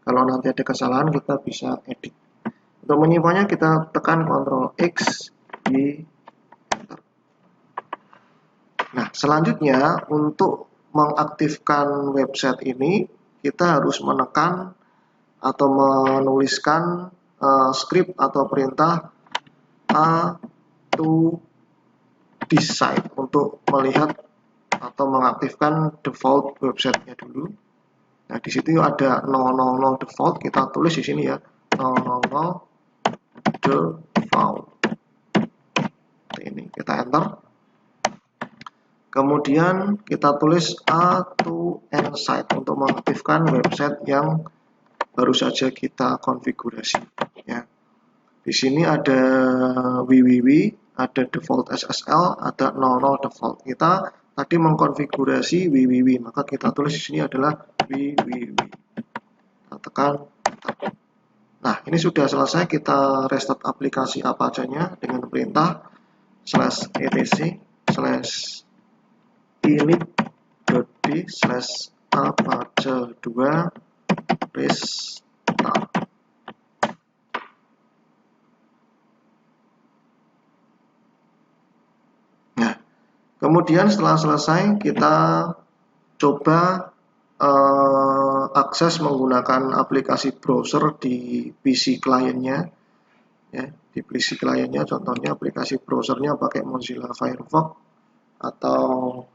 Kalau nanti ada kesalahan kita bisa edit. Untuk menyimpannya kita tekan Ctrl X di Enter. Nah, selanjutnya untuk mengaktifkan website ini kita harus menekan atau menuliskan script atau perintah to this site untuk melihat atau mengaktifkan default websitenya dulu. Nah, di situ ada 000 default, kita tulis di sini ya, 000 default. Ini kita enter. Kemudian kita tulis A2N site untuk mengaktifkan website yang baru saja kita konfigurasi. Ya. Di sini ada www, ada default SSL, ada 00 default. Kita tadi mengkonfigurasi www, maka kita tulis di sini adalah www. Kita tekan. Nah, ini sudah selesai. Kita restart aplikasi Apache-nya dengan perintah /etc/init.d/apache2 restart. Nah, kemudian setelah selesai kita coba akses menggunakan aplikasi browser di PC kliennya. Ya, di PC kliennya contohnya aplikasi browsernya pakai Mozilla Firefox atau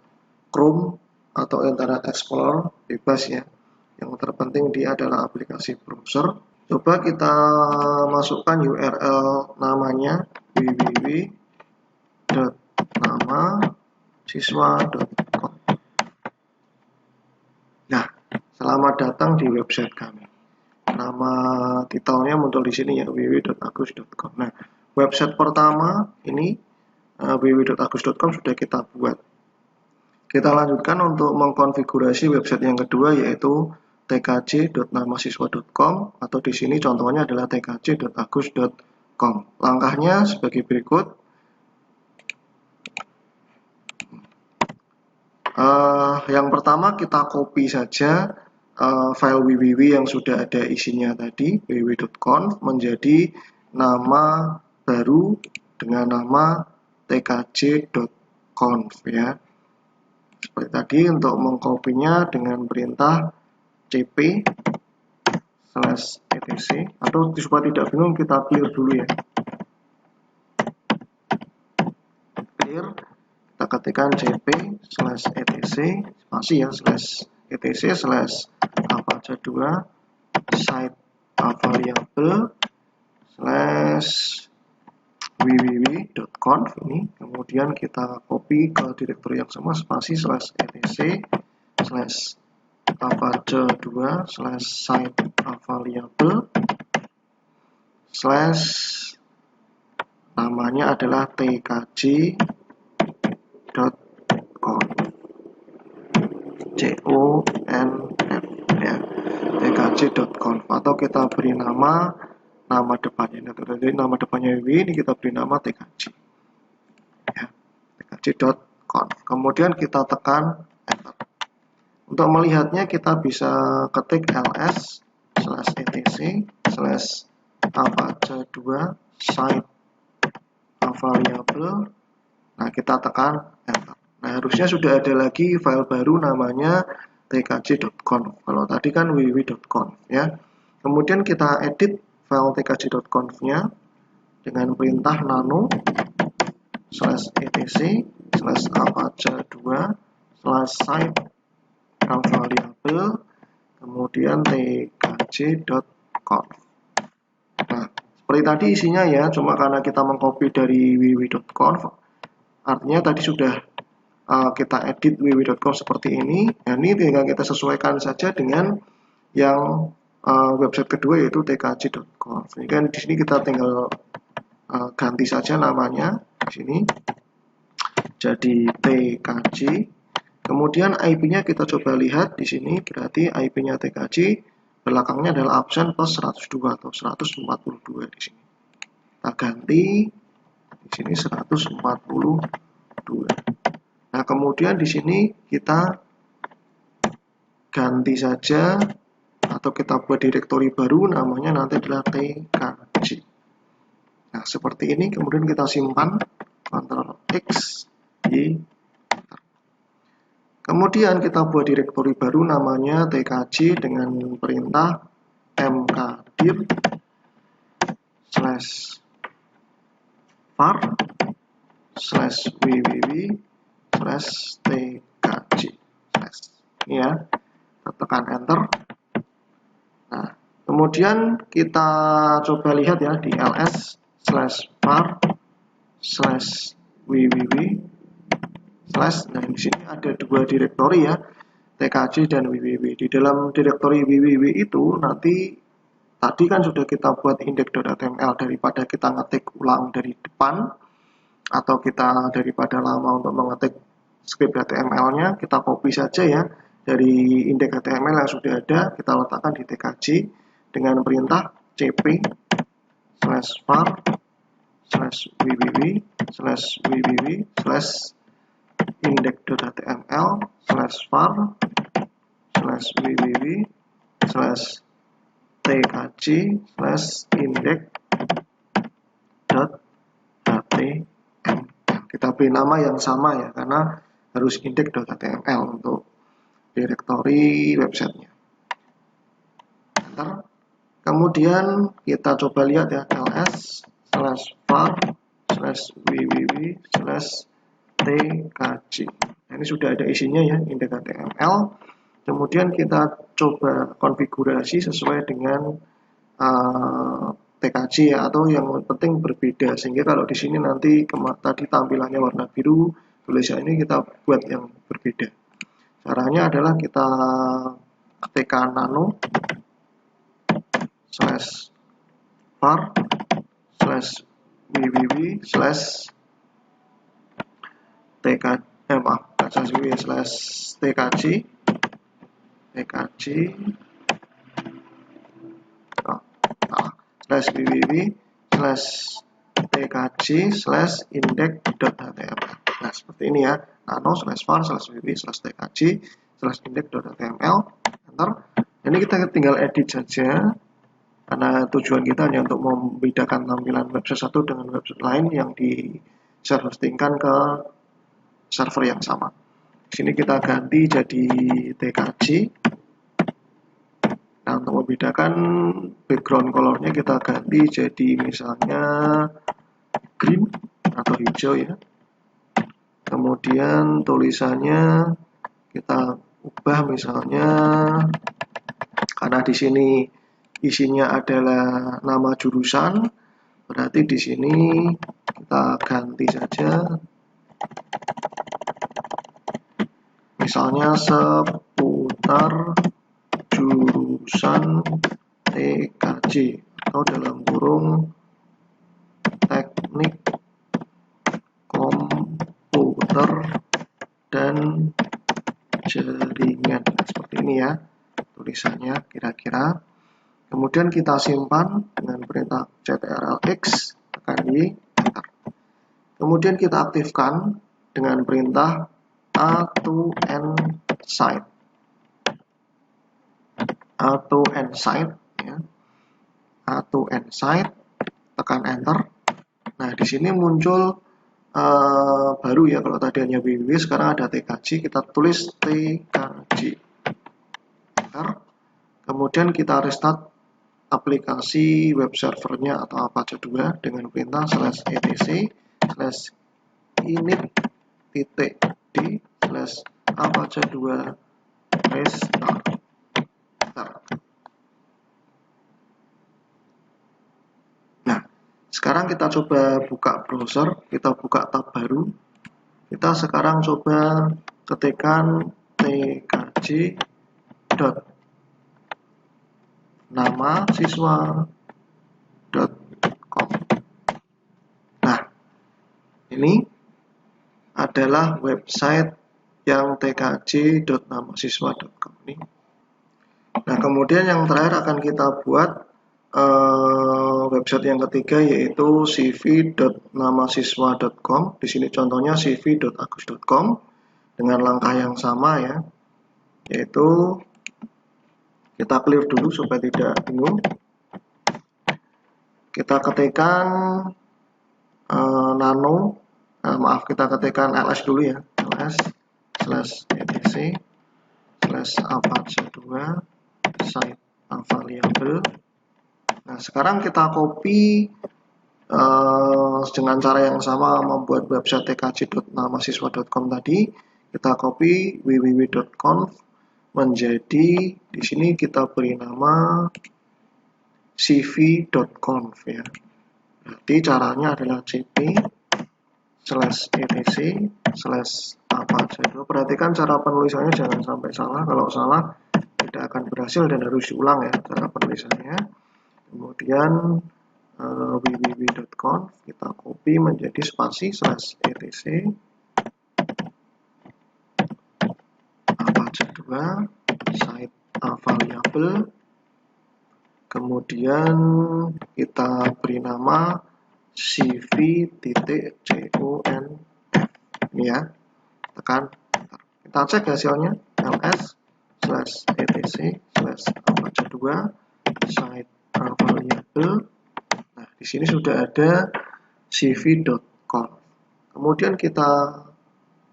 Chrome atau Internet Explorer, bebas ya. Yang terpenting dia adalah aplikasi browser. Coba kita masukkan URL namanya www.namasiswa.com. Nah, selamat datang di website kami. Nama titelnya muncul di sini ya, www.agus.com. Nah, website pertama ini www.agus.com sudah kita buat. Kita lanjutkan untuk mengkonfigurasi website yang kedua, yaitu tkj.namasiswa.com, atau di sini contohnya adalah tkj.agus.com. Langkahnya sebagai berikut. Yang pertama kita copy saja file www yang sudah ada isinya tadi, www.conf, menjadi nama baru dengan nama tkj.conf ya. Seperti tadi, untuk mengkopinya dengan perintah cp/etc, atau supaya tidak bingung kita clear dulu ya. Clear, kita ketikkan cp/etc spasi ya, /etc/apache2 site variable /www.conf ini, kemudian kita copy ke direktori yang sama, spasi /etc/apache2 site variable namanya adalah tkj.conf, ya, tkj.conf, atau kita beri nama depannya. Jadi nama depannya ini kita beri nama tkj, ya, tkj.conf. Kemudian kita tekan enter. Untuk melihatnya kita bisa ketik ls/etc/apache2 site variable. Nah, kita tekan enter. Nah, harusnya sudah ada lagi file baru namanya tkj.conf. Kalau tadi kan www.conf ya. Kemudian kita edit file tkj.conf-nya dengan perintah nano /etc/apache2 site variable, kemudian tkj.conf. Nah, seperti tadi isinya ya, cuma karena kita mengcopy dari www.conf, artinya tadi sudah kita edit www.conf seperti ini. Nah, ini tinggal kita sesuaikan saja dengan yang website kedua, yaitu tkj.conf. Ini kan di sini kita tinggal ganti saja namanya di sini jadi tkj. Kemudian IP-nya kita coba lihat di sini, berarti IP-nya tkj belakangnya adalah absen plus 102 atau 142 di sini. Kita ganti di sini 142. Nah, kemudian di sini kita ganti saja atau kita buat direktori baru, namanya nanti adalah tkj. Nah, seperti ini. Kemudian kita simpan, Ctrl X, Y. Kemudian kita buat direktori baru namanya tkj dengan perintah mkdir /var /www/tkj. Ini ya, kita tekan enter. Nah, kemudian kita coba lihat ya di ls/var/www slash. Nah, di sini ada dua direktori ya, tkc dan www. Di dalam direktori www itu nanti tadi kan sudah kita buat index.html, daripada kita ngetik ulang dari depan atau kita daripada lama untuk mengetik script HTML-nya, kita copy saja ya dari index HTML yang sudah ada, kita letakkan di tkc dengan perintah cp /var /www index.html /var /www tkc index.html. Kita beri nama yang sama ya, karena harus index.html untuk direktori websitenya. Enter. Kemudian kita coba lihat ya, ls/var /www tkc. Nah, ini sudah ada isinya ya, index.html. Kemudian kita coba konfigurasi sesuai dengan tkc ya, atau yang penting berbeda, sehingga kalau di sini nanti tadi tampilannya warna biru, tulisan ini kita buat yang berbeda. Caranya adalah kita ketikkan nano /var /www tkc www/tkc/index.html. Nah, seperti ini ya, nano /var /www /tkc /index.html. Enter. Ini kita tinggal edit saja, karena tujuan kita hanya untuk membedakan tampilan website satu dengan website lain yang di share hostingkan ke server yang sama. Di sini kita ganti jadi tkc. Nah, untuk membedakan background colornya kita ganti jadi misalnya green atau hijau ya. Kemudian tulisannya kita ubah misalnya, karena di sini isinya adalah nama jurusan, berarti di sini kita ganti saja misalnya seputar jurusan tkc atau dalam kurung teknik komputer dan jaringan. Seperti ini ya tulisannya kira-kira. Kemudian kita simpan dengan perintah ctrl-x, tekan Y, enter. Kemudian kita aktifkan dengan perintah a to end site ya. A to end site, tekan enter. Nah, di sini muncul baru ya, kalau tadi hanya www, sekarang ada tkc, kita tulis tkc, enter. Kemudian kita restart aplikasi web servernya atau Apache 2 dengan perintah /etc/init.d/apache 2 restart. Nah, sekarang kita coba buka browser, kita buka tab baru. Kita sekarang coba ketikkan tkc.namasiswa.com. Nah, ini adalah website yang tkc.namasiswa.com ini. Nah, kemudian yang terakhir akan kita buat website yang ketiga, yaitu cv.namasiswa.com. Di sini contohnya cv.agus.com dengan langkah yang sama ya, yaitu kita clear dulu supaya tidak bingung. Kita ketikkan kita ketikkan ls dulu ya, ls/etc/apache 2 site available. Nah, sekarang kita copy dengan cara yang sama membuat website tkc.namasiswa.com tadi. Kita copy www.conf menjadi, di sini kita beri nama cv.conf ya. Berarti caranya adalah cp/etc/apache apaja2. Perhatikan cara penulisannya jangan sampai salah. Kalau salah tidak akan berhasil dan harus diulang ya cara penulisannya. Kemudian www.conf kita copy menjadi spasi /etc apaja2 site variable, kemudian kita beri nama cv.conf ini ya, tekan enter. Kita cek hasilnya ls/etc/apaja2 site variable. Nah, di sini sudah ada cv.conf. Kemudian kita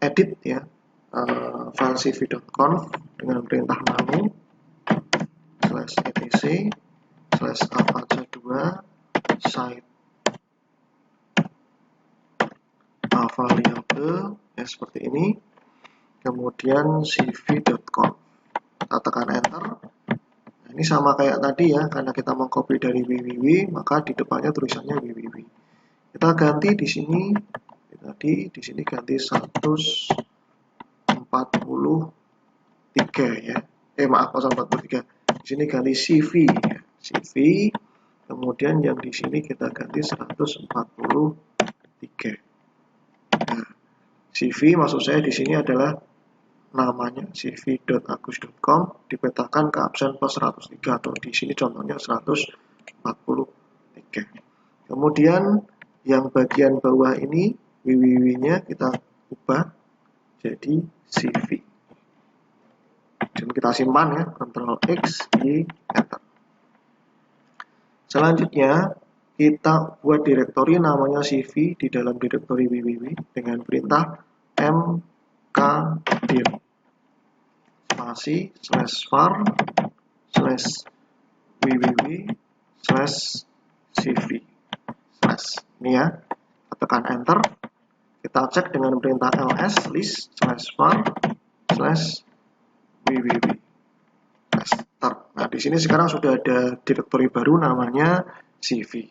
edit ya file cv.conf dengan perintah nano /etc/apaja2 site variable ya, seperti ini. Kemudian cv.conf, kita tekan enter. Nah, ini sama kayak tadi ya, karena kita mengcopy dari www maka di depannya tulisannya www. Kita ganti di sini tadi, di sini ganti 143 ya. Maaf 143. Di sini ganti cv ya, cv. Kemudian yang di sini kita ganti 143. Nah, cv maksud saya di sini adalah namanya cv.agus.com dipetakan ke absen plus 103 atau di sini contohnya 143. Kemudian yang bagian bawah ini www-nya kita ubah jadi cv. Dan kita simpan ya, Ctrl X, Y, enter. Selanjutnya kita buat direktori namanya cv di dalam direktori www dengan perintah mkdir spasi /var /www/cv ini ya, tekan enter. Kita cek dengan perintah ls list /var /www. Nah, di sini sekarang sudah ada direktori baru namanya cv.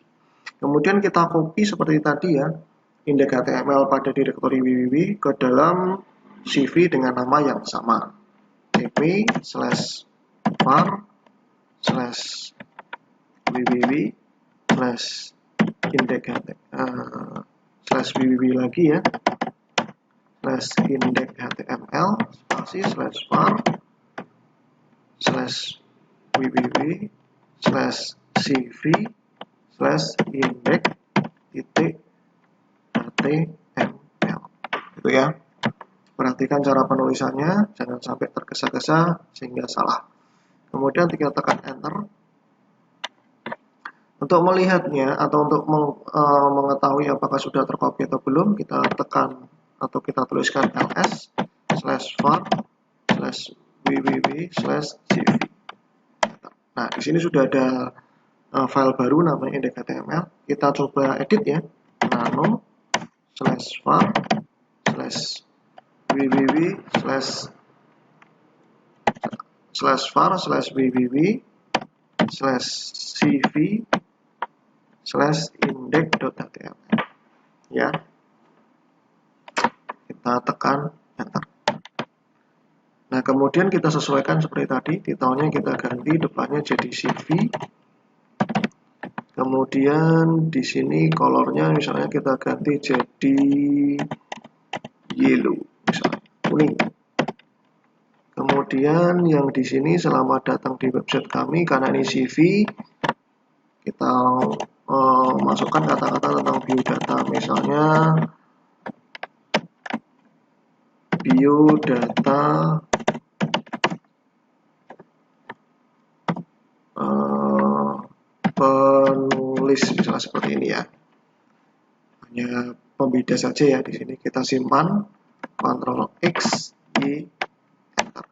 Kemudian kita copy seperti tadi ya, index.html pada direktori www ke dalam cv dengan nama yang sama. cp/var /www/index/www lagi ya, /index.html spasi /var /www/cv/index.html itu ya. Perhatikan cara penulisannya, jangan sampai tergesa-gesa sehingga salah. Kemudian kita tekan enter. Untuk melihatnya atau untuk mengetahui apakah sudah tercopy atau belum, kita tekan atau kita tuliskan ls/var /www/cv. Nah, di sini sudah ada file baru namanya index.html. Kita coba edit ya, nano /var /www/var /www/cv/index.html ya. Kita tekan enter. Nah, kemudian kita sesuaikan seperti tadi, titelnya kita ganti depannya jadi cv. Kemudian di sini colornya misalnya kita ganti jadi yellow, misalnya kuning. Kemudian yang di sini selamat datang di website kami, karena ini cv, kita masukkan kata-kata tentang biodata, misalnya biodata penulis, misalnya seperti ini ya. Hanya pembeda saja ya, di sini kita simpan, Ctrl X, Y, enter.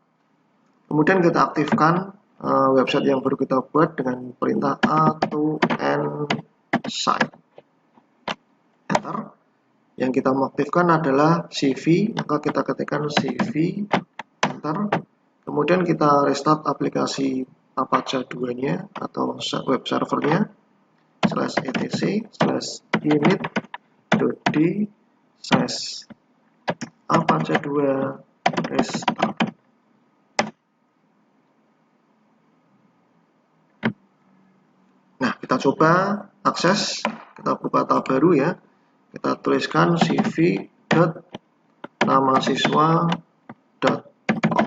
Kemudian kita aktifkan website yang baru kita buat dengan perintah a2n site. Enter. Yang kita mau aktifkan adalah cv, maka kita ketikkan cv, enter. Kemudian kita restart aplikasi apaja2-nya atau web servernya /etc/init.d/ Apache 2 restart. Nah, kita coba akses, kita buka tab baru ya. Kita tuliskan cv.namasiswa.com.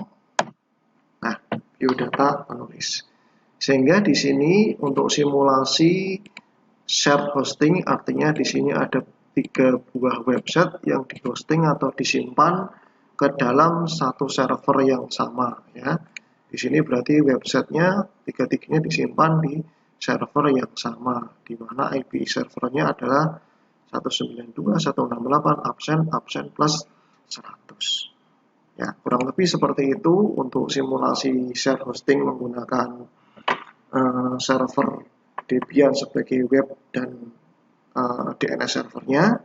Nah, view data menulis. Sehingga di sini untuk simulasi shared hosting, artinya di sini ada 3 buah website yang dihosting atau disimpan ke dalam satu server yang sama ya. Di sini berarti websitenya tiga-tiganya disimpan di server yang sama, di mana IP servernya adalah 192.168 absen plus 100. Ya, kurang lebih seperti itu untuk simulasi share hosting menggunakan server Debian sebagai web dan DNS servernya.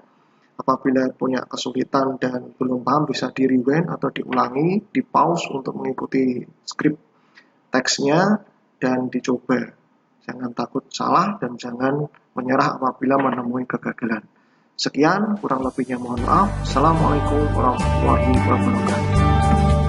Apabila punya kesulitan dan belum paham, bisa di rewind atau diulangi, di pause untuk mengikuti script teksnya dan dicoba. Jangan takut salah dan jangan menyerah apabila menemui kegagalan. Sekian, kurang lebihnya mohon maaf. Assalamualaikum warahmatullahi wabarakatuh.